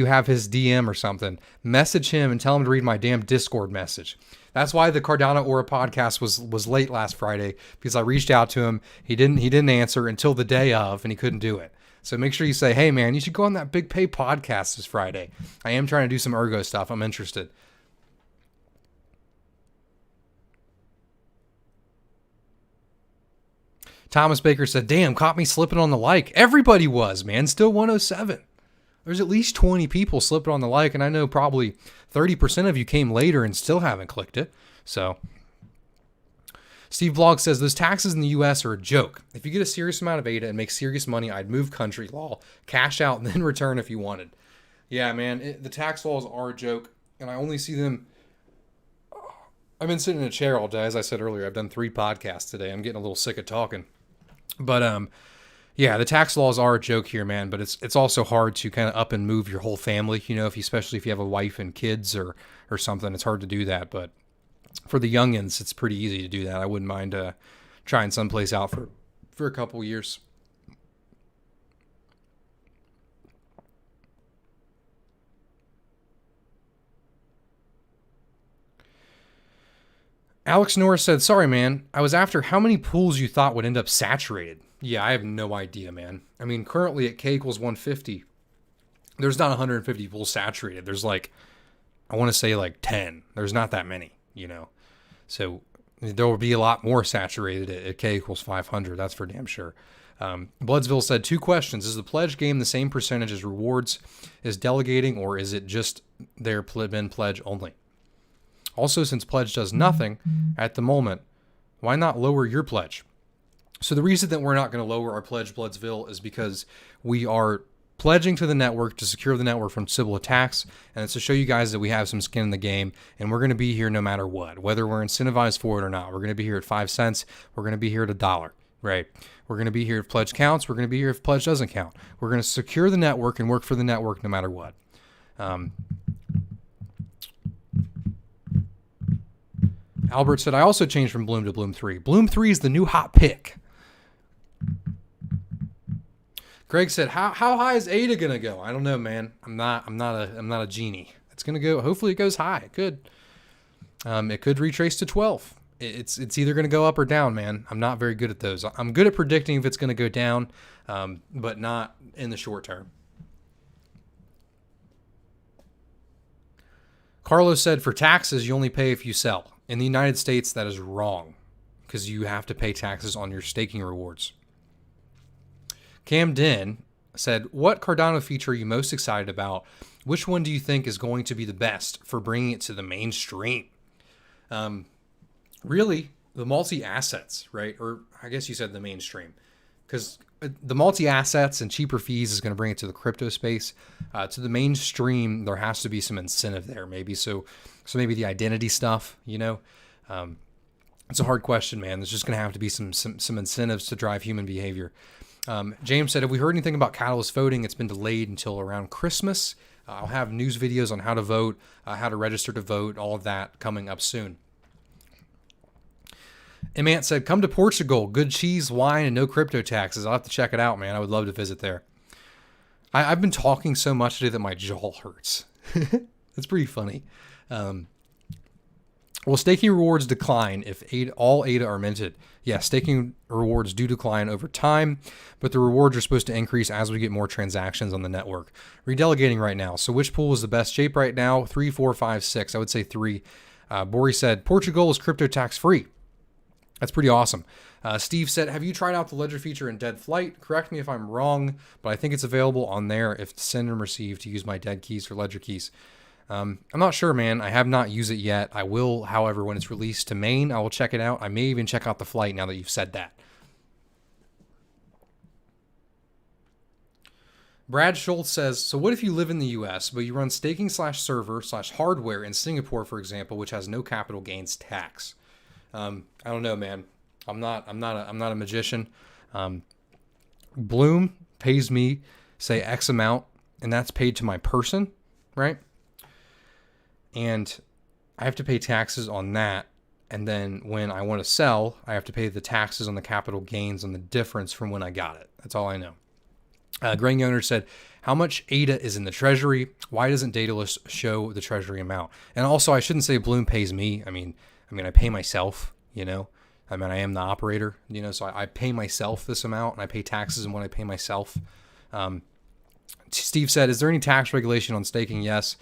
have his DM or something, message him and tell him to read my damn Discord message. That's why the Cardano AMA podcast was late last Friday, because I reached out to him. He didn't answer until the day of, and he couldn't do it. So make sure you say, "Hey man, you should go on that Big Pay podcast this Friday. I am trying to do some Ergo stuff. I'm interested." Thomas Baker said, "Damn, caught me slipping on the like." Everybody was, man. Still 107. There's at least 20 people slipping on the like, and I know probably 30% of you came later and still haven't clicked it. So, Steve Blog says, "Those taxes in the U.S. are a joke. If you get a serious amount of ADA and make serious money, I'd move country law, cash out, and then return if you wanted." Yeah, man, the tax laws are a joke, and I only see them. I've been sitting in a chair all day. As I said earlier, I've done 3 podcasts today. I'm getting a little sick of talking. But, yeah, the tax laws are a joke here, man, but it's also hard to kind of up and move your whole family, especially if you have a wife and kids or something. It's hard to do that, but for the youngins, it's pretty easy to do that. I wouldn't mind trying someplace out for a couple years. Alex Norris said, "Sorry, man. I was after how many pools you thought would end up saturated." Yeah, I have no idea, man. I mean, currently at K equals 150, there's not 150 pools saturated. There's I want to say 10. There's not that many, So there will be a lot more saturated at K equals 500. That's for damn sure. Bloodsville said, 2 questions. Is the pledge game the same percentage as rewards is delegating, or is it just their been pledge only? Also, since pledge does nothing at the moment, why not lower your pledge? So the reason that we're not going to lower our pledge, Bloodsville, is because we are pledging to the network to secure the network from Sybil attacks, and it's to show you guys that we have some skin in the game, and we're going to be here no matter what, whether we're incentivized for it or not. We're going to be here at 5 cents. We're going to be here at $1, right? We're going to be here if pledge counts. We're going to be here if pledge doesn't count. We're going to secure the network and work for the network no matter what. Albert said, "I also changed from Bloom to Bloom 3. Bloom 3 is the new hot pick." Greg said, "How high is ADA gonna go?" I don't know, man. I'm not a genie. It's gonna go. Hopefully, it goes high. It could. It could retrace to 12. It's either gonna go up or down, man. I'm not very good at those. I'm good at predicting if it's gonna go down, but not in the short term. Carlos said, "For taxes, you only pay if you sell. In the United States, that is wrong, because you have to pay taxes on your staking rewards." Camden said, "What Cardano feature are you most excited about? Which one do you think is going to be the best for bringing it to the mainstream?" Really, the multi-assets, right? Or I guess you said the mainstream, because the multi-assets and cheaper fees is going to bring it to the crypto space. To the mainstream, there has to be some incentive there, maybe. So maybe the identity stuff, It's a hard question, man. There's just going to have to be some incentives to drive human behavior. James said, "Have we heard anything about Catalyst voting? It's been delayed until around Christmas. I'll have news videos on how to vote, how to register to vote, all of that coming up soon." Imant said, come to Portugal. Good cheese, wine, and no crypto taxes. I'll have to check it out, man. I would love to visit there. I've been talking so much today that my jaw hurts. That's pretty funny. Will staking rewards decline if all ADA are minted? Yes, staking rewards do decline over time, but the rewards are supposed to increase as we get more transactions on the network. Redelegating right now. So which pool is the best shape right now? 3, 4, 5, 6. I would say 3. Bori said, Portugal is crypto tax free. That's pretty awesome. Steve said, have you tried out the ledger feature in Dead Flight? Correct me if I'm wrong, but I think it's available on there if send and receive to use my dead keys for ledger keys. I'm not sure, man. I have not used it yet. I will, however, when it's released to main, I will check it out. I may even check out the flight now that you've said that. Brad Schultz says, so what if you live in the US, but you run staking /server/hardware in Singapore, for example, which has no capital gains tax? I don't know, man. I'm not a magician. Bloom pays me, say X amount, and that's paid to my person, right? And I have to pay taxes on that. And then when I want to sell, I have to pay the taxes on the capital gains on the difference from when I got it. That's all I know. Grain Owner said, how much ADA is in the treasury? Why doesn't Daedalus show the treasury amount? And also, I shouldn't say Bloom pays me. I mean, I pay myself, you know. I mean, I am the operator, you know, so I pay myself this amount, and I pay taxes on what I pay myself. Steve said, is there any tax regulation on staking? Yes.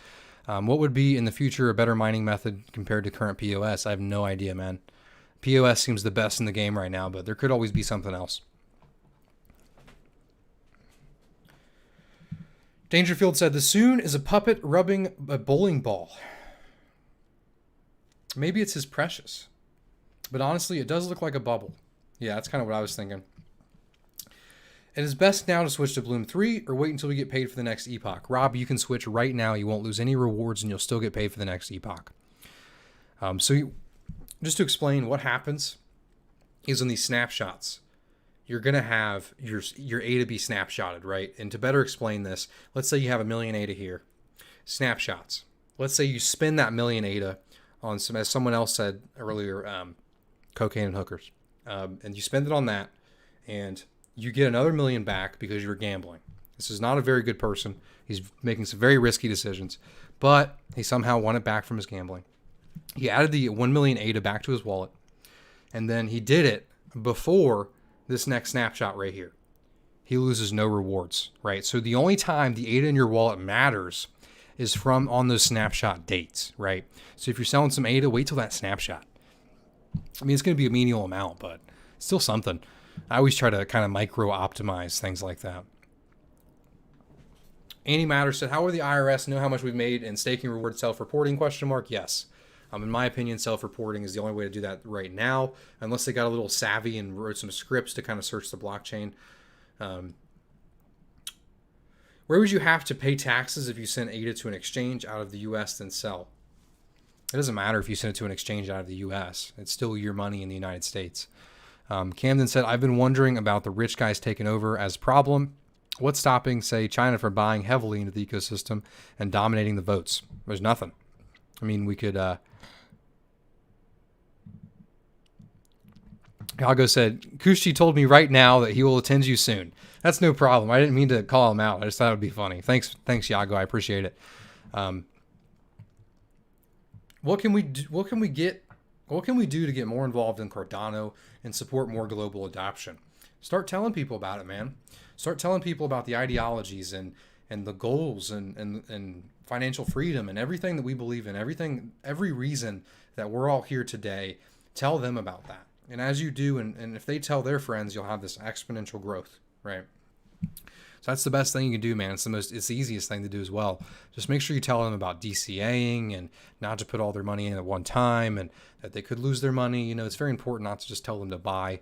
What would be in the future a better mining method compared to current POS? I have no idea, man. POS seems the best in the game right now, but there could always be something else. Dangerfield said, the Soon is a puppet rubbing a bowling ball. Maybe it's his Precious. But honestly, it does look like a bubble. Yeah, that's kind of what I was thinking. It is best now to switch to Bloom 3 or wait until we get paid for the next epoch. Rob, you can switch right now. You won't lose any rewards and you'll still get paid for the next epoch. Just to explain what happens is in these snapshots, you're going to have your ADA be snapshotted, right? And to better explain this, let's say you have 1 million ADA here. Snapshots. Let's say you spend that 1 million ADA on some, as someone else said earlier, cocaine and hookers. And you spend it on that and you get another 1 million back because you were gambling. This is not a very good person. He's making some very risky decisions, but he somehow won it back from his gambling. He added the 1 million ADA back to his wallet, and then he did it before this next snapshot right here. He loses no rewards, right? So the only time the ADA in your wallet matters is from on those snapshot dates, right? So if you're selling some ADA, wait till that snapshot. I mean, it's going to be a menial amount, but still something. I always try to kind of micro-optimize things like that. Annie Matter said, how will the IRS know how much we've made in staking reward self-reporting? ? Yes. In my opinion, self-reporting is the only way to do that right now, unless they got a little savvy and wrote some scripts to kind of search the blockchain. Where would you have to pay taxes if you send ADA to an exchange out of the U.S. then sell? It doesn't matter if you send it to an exchange out of the U.S. It's still your money in the United States. Camden said, I've been wondering about the rich guys taking over as a problem. What's stopping, say, China from buying heavily into the ecosystem and dominating the votes? There's nothing. I mean, we could... Yago said, Kushti told me right now that he will attend you soon. That's no problem. I didn't mean to call him out. I just thought it would be funny. Thanks, Yago. I appreciate it. What can we do? What can we do to get more involved in Cardano and support more global adoption? Start telling people about it, man. Start telling people about the ideologies and the goals and financial freedom and everything that we believe in, every reason that we're all here today. Tell them about that. And as you do, and if they tell their friends, you'll have this exponential growth, right? So that's the best thing you can do, man. It's the easiest thing to do as well. Just make sure you tell them about DCAing and not to put all their money in at one time and that they could lose their money. You know, it's very important not to just tell them to buy.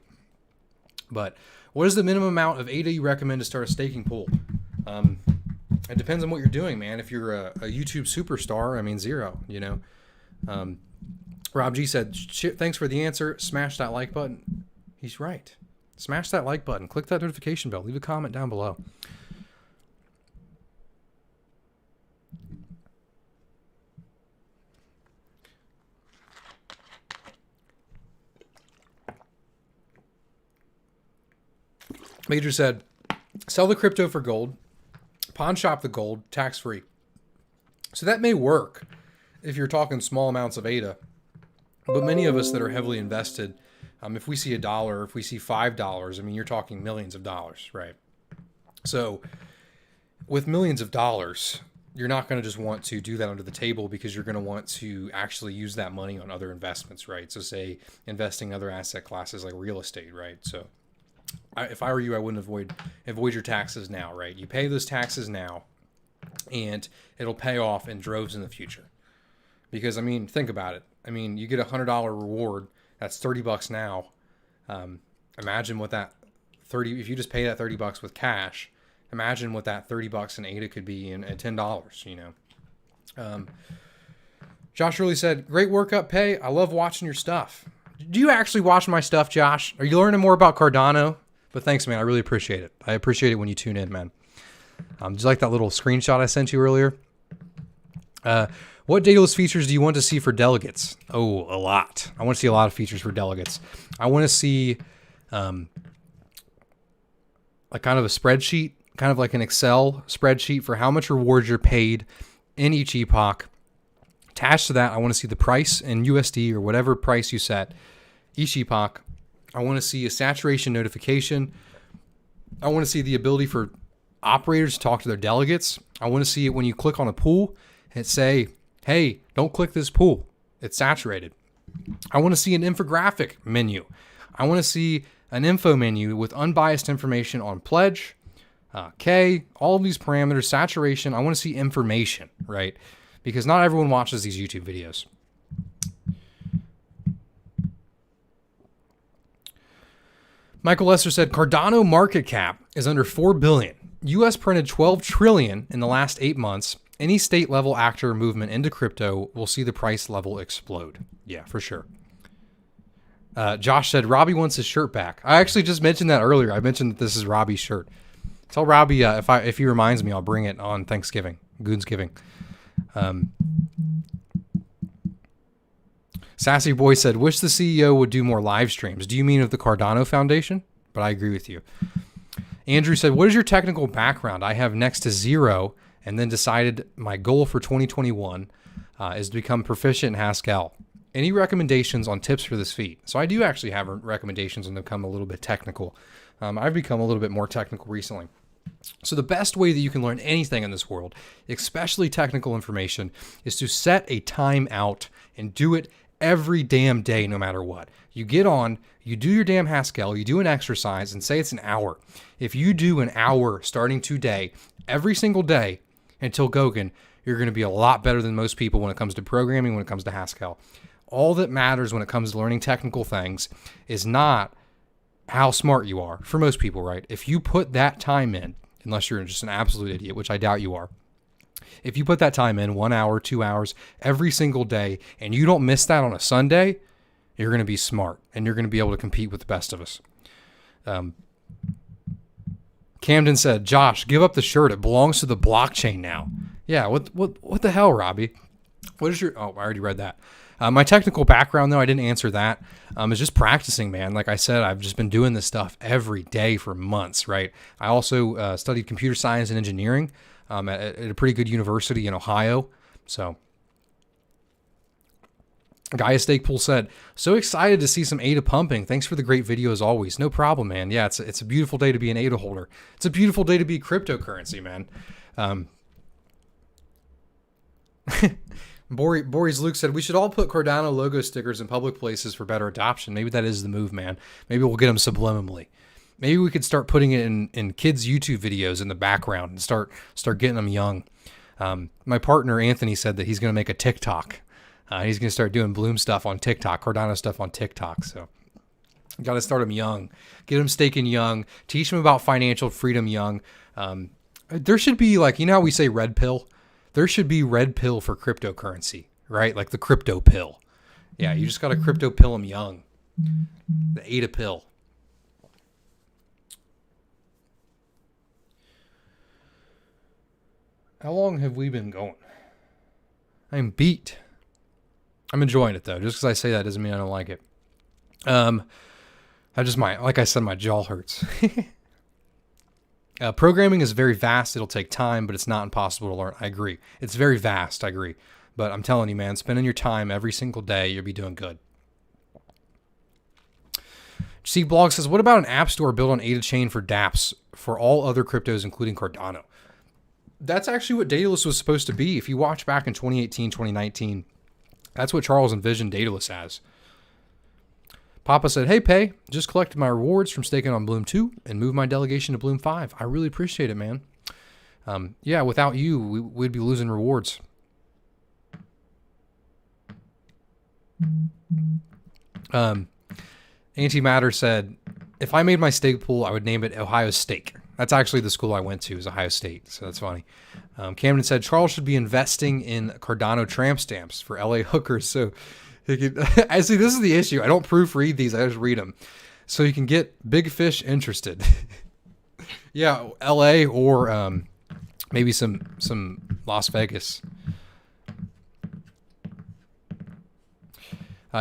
But what is the minimum amount of ADA you recommend to start a staking pool? It depends on what you're doing, man. If you're a YouTube superstar, I mean, 0, you know. Rob G said, thanks for the answer. Smash that like button. He's right. Smash that like button. Click that notification bell. Leave a comment down below. Major said, sell the crypto for gold, pawn shop the gold, tax free. So that may work if you're talking small amounts of ADA. But many of us that are heavily invested, if we see $1, if we see $5, I mean, you're talking millions of dollars, right? So with millions of dollars, you're not going to just want to do that under the table, because you're going to want to actually use that money on other investments, right? So say investing in other asset classes like real estate, right? So if I were you, I wouldn't avoid your taxes now, right? You pay those taxes now, and it'll pay off in droves in the future. Because, I mean, think about it. I mean, you get $100 reward. That's $30 now. Imagine what that if you just pay that $30 with cash, imagine what that $30 in ADA could be in at $10, you know. Josh really said, great workup pay. I love watching your stuff. Do you actually watch my stuff, Josh? Are you learning more about Cardano? But thanks, man. I really appreciate it. I appreciate it when you tune in, man. Did you like that little screenshot I sent you earlier? What dataless features do you want to see for delegates? Oh, a lot. I want to see a lot of features for delegates. I want to see like kind of a spreadsheet, kind of like an Excel spreadsheet for how much rewards you're paid in each epoch. Attached to that, I want to see the price in USD or whatever price you set each epoch. I want to see a saturation notification. I want to see the ability for operators to talk to their delegates. I want to see it when you click on a pool and say, hey, don't click this pool. It's saturated. I want to see an infographic menu. I want to see an info menu with unbiased information on pledge, K, all of these parameters, saturation. I want to see information, right? Because not everyone watches these YouTube videos. Michael Lester said, Cardano market cap is under 4 billion. US printed 12 trillion in the last 8 months. Any state level actor movement into crypto will see the price level explode. Yeah, for sure. Josh said, Robbie wants his shirt back. I actually just mentioned that earlier. I mentioned that this is Robbie's shirt. Tell Robbie if he reminds me, I'll bring it on Thanksgiving, Goonsgiving. Sassy Boy said, wish the CEO would do more live streams. Do you mean of the Cardano Foundation? But I agree with you. Andrew said, what is your technical background? I have next to 0 and then decided my goal for 2021 is to become proficient in Haskell. Any recommendations on tips for this feat? So I do actually have recommendations and become a little bit technical. I've become a little bit more technical recently. So the best way that you can learn anything in this world, especially technical information, is to set a time out and do it every damn day, no matter what. You get on, you do your damn Haskell, you do an exercise, and say it's an hour. If you do an hour starting today, every single day until Goguen, you're going to be a lot better than most people when it comes to programming, when it comes to Haskell. All that matters when it comes to learning technical things is not how smart you are. For most people, right? If you put that time in, unless you're just an absolute idiot, which I doubt you are, if you put that time in 1 hour, 2 hours every single day, and you don't miss that on a Sunday, you're going to be smart and you're going to be able to compete with the best of us. Camden said, Josh, give up the shirt. It belongs to the blockchain now. Yeah. What the hell, Robbie? What is your, I already read that. My technical background, though, I didn't answer that. Is just practicing, man. Like I said, I've just been doing this stuff every day for months, right? I also studied computer science and engineering at a pretty good university in Ohio. So, Gaia Steakpool said, so excited to see some ADA pumping. Thanks for the great video as always. No problem, man. Yeah, it's a beautiful day to be an ADA holder. It's a beautiful day to be cryptocurrency, man. Boris Luke said, we should all put Cardano logo stickers in public places for better adoption. Maybe that is the move, man. Maybe we'll get them subliminally. Maybe we could start putting it in kids' YouTube videos in the background and start getting them young. My partner, Anthony, said that he's going to make a TikTok. He's going to start doing Bloom stuff on TikTok, Cardano stuff on TikTok. So got to start them young. Get them staking young. Teach them about financial freedom young. There should be, like, you know how we say red pill? There should be red pill for cryptocurrency, right? Like the crypto pill. Yeah, you just got to crypto pill them young. The ADA pill. How long have we been going? I'm beat. I'm enjoying it, though. Just because I say that doesn't mean I don't like it. I just might, like I said, my jaw hurts. Programming is very vast. It'll take time, but it's not impossible to learn. I agree. It's very vast. I agree. But I'm telling you, man, spending your time every single day, you'll be doing good. C Blog says, what about an app store built on ADA chain for dApps for all other cryptos, including Cardano? That's actually what Daedalus was supposed to be. If you watch back in 2018, 2019, that's what Charles envisioned Daedalus as. Papa said, hey, Pay, just collected my rewards from staking on Bloom 2 and moved my delegation to Bloom 5. I really appreciate it, man. Yeah, without you, we'd be losing rewards. Antimatter said, if I made my stake pool, I would name it Ohio Stake. That's actually the school I went to, is Ohio State, so that's funny. Camden said, Charles should be investing in Cardano tramp stamps for LA hookers, so he could, I see, this is the issue. I don't proofread these, I just read them. So you can get big fish interested. Yeah, LA or maybe some Las Vegas.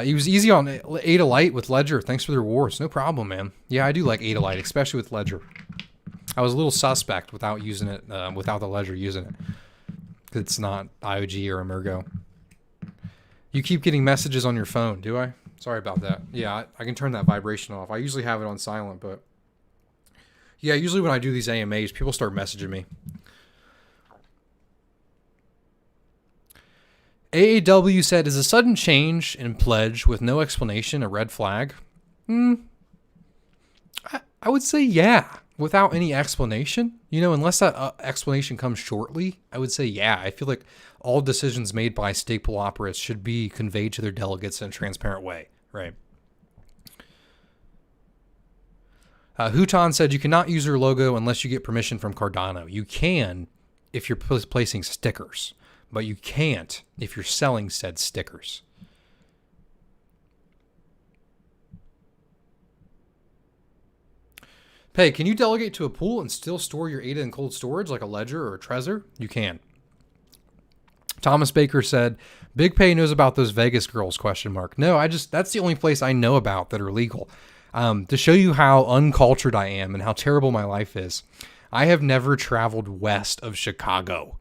He was easy on ADA Lite with Ledger. Thanks for the rewards. No problem, man. Yeah, I do like ADA Lite, especially with Ledger. I was a little suspect without using it, without the Ledger using it. It's not IOG or Emergo. You keep getting messages on your phone, do I? Sorry about that. Yeah, I can turn that vibration off. I usually have it on silent, but yeah, usually when I do these AMAs, people start messaging me. AAW said, is a sudden change in pledge with no explanation a red flag? I would say yeah, without any explanation. You know, unless that explanation comes shortly, I would say yeah. I feel like all decisions made by stake pool operators should be conveyed to their delegates in a transparent way, right? Huton said, you cannot use your logo unless you get permission from Cardano. You can if you're placing stickers, but you can't if you're selling said stickers. Pay, can you delegate to a pool and still store your ADA in cold storage like a Ledger or a Trezor? You can. Thomas Baker said, Big Pay knows about those Vegas girls, question mark. No, that's the only place I know about that are legal. To show you how uncultured I am and how terrible my life is, I have never traveled west of Chicago.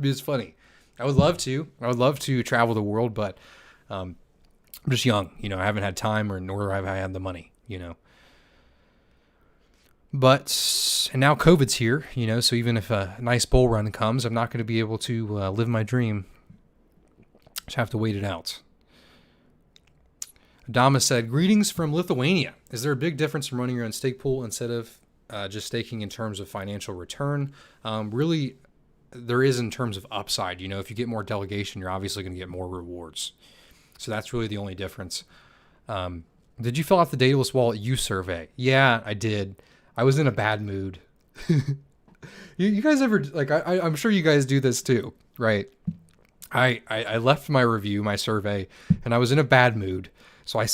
It's funny. I would love to. I would love to travel the world, but I'm just young. You know, I haven't had time, nor have I had the money, you know. But, and now COVID's here, you know, so even if a nice bull run comes, I'm not going to be able to live my dream. Just have to wait it out. Adama said, greetings from Lithuania. Is there a big difference from running your own stake pool instead of just staking in terms of financial return? Really, there is in terms of upside. You know, if you get more delegation, you're obviously going to get more rewards. So that's really the only difference. Did you fill out the Daedalus Wallet use survey? Yeah, I did. I was in a bad mood. You guys ever, like, I'm sure you guys do this too, right? I left my review, my survey, and I was in a bad mood. So I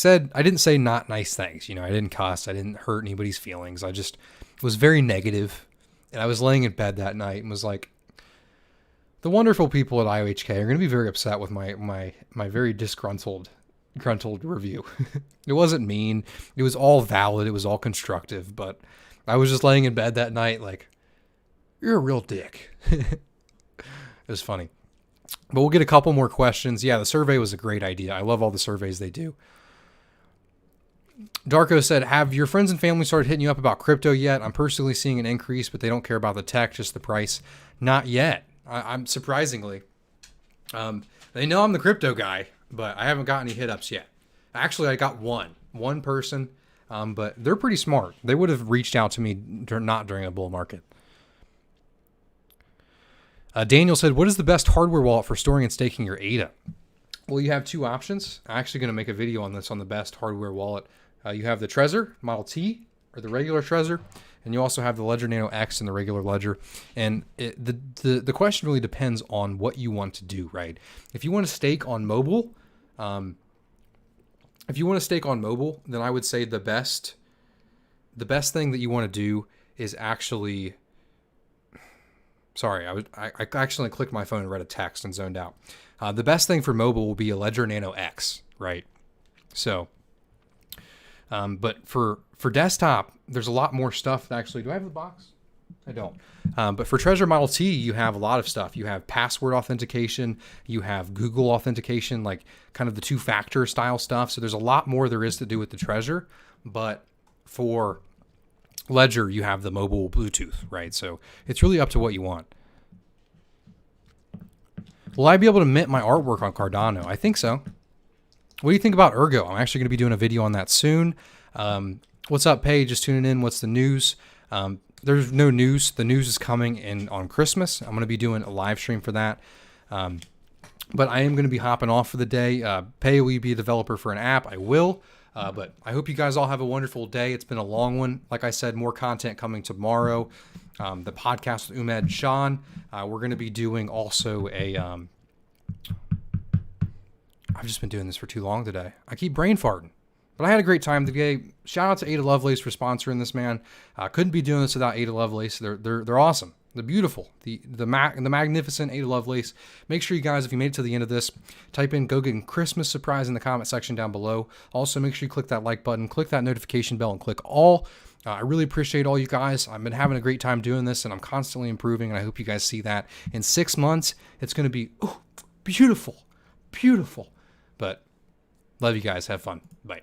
didn't say not nice things. You know, I didn't cuss. I didn't hurt anybody's feelings. I just was very negative. And I was laying in bed that night and was like, the wonderful people at IOHK are going to be very upset with my very disgruntled review. It wasn't mean. It was all valid. It was all constructive. But I was just laying in bed that night like, you're a real dick. It was funny. But we'll get a couple more questions. Yeah, the survey was a great idea. I love all the surveys they do. Darko said, have your friends and family started hitting you up about crypto yet? I'm personally seeing an increase, but they don't care about the tech, just the price. Not yet. I'm surprisingly. They know I'm the crypto guy, but I haven't got any hit ups yet. Actually, I got one person, but they're pretty smart. They would have reached out to me not during a bull market. Daniel said, what is the best hardware wallet for storing and staking your ADA? Well, you have two options. I'm actually going to make a video on this on the best hardware wallet. You have the Trezor Model T, or the regular Trezor, and you also have the Ledger Nano X and the regular Ledger. And the question really depends on what you want to do, right? If you want to stake on mobile, then I would say the best thing that you want to do is actually. Sorry, I accidentally clicked my phone and read a text and zoned out. The best thing for mobile will be a Ledger Nano X, right? So But for desktop, there's a lot more stuff. Actually, do I have the box? I don't. But for Treasure Model T, you have a lot of stuff. You have password authentication. You have Google authentication, like kind of the two-factor style stuff. So there's a lot more there is to do with the Treasure. But for Ledger, you have the mobile Bluetooth, right? So it's really up to what you want. Will I be able to mint my artwork on Cardano? I think so. What do you think about Ergo? I'm actually going to be doing a video on that soon. What's up, Pay? Just tuning in. What's the news? There's no news. The news is coming in on Christmas. I'm going to be doing a live stream for that. But I am going to be hopping off for the day. Pay, will you be a developer for an app? I will. But I hope you guys all have a wonderful day. It's been a long one. Like I said, more content coming tomorrow. The podcast with Umed and Sean. We're going to be doing also a... I've just been doing this for too long today. I keep brain farting. But I had a great time today. Shout out to Ada Lovelace for sponsoring this, man. Couldn't be doing this without Ada Lovelace. They're awesome. They're beautiful. The magnificent Ada Lovelace. Make sure you guys, if you made it to the end of this, type in Goguen Christmas Surprise in the comment section down below. Also, make sure you click that like button, click that notification bell, and click all. I really appreciate all you guys. I've been having a great time doing this, and I'm constantly improving, and I hope you guys see that. In 6 months, it's going to be beautiful. Beautiful. But love you guys. Have fun. Bye.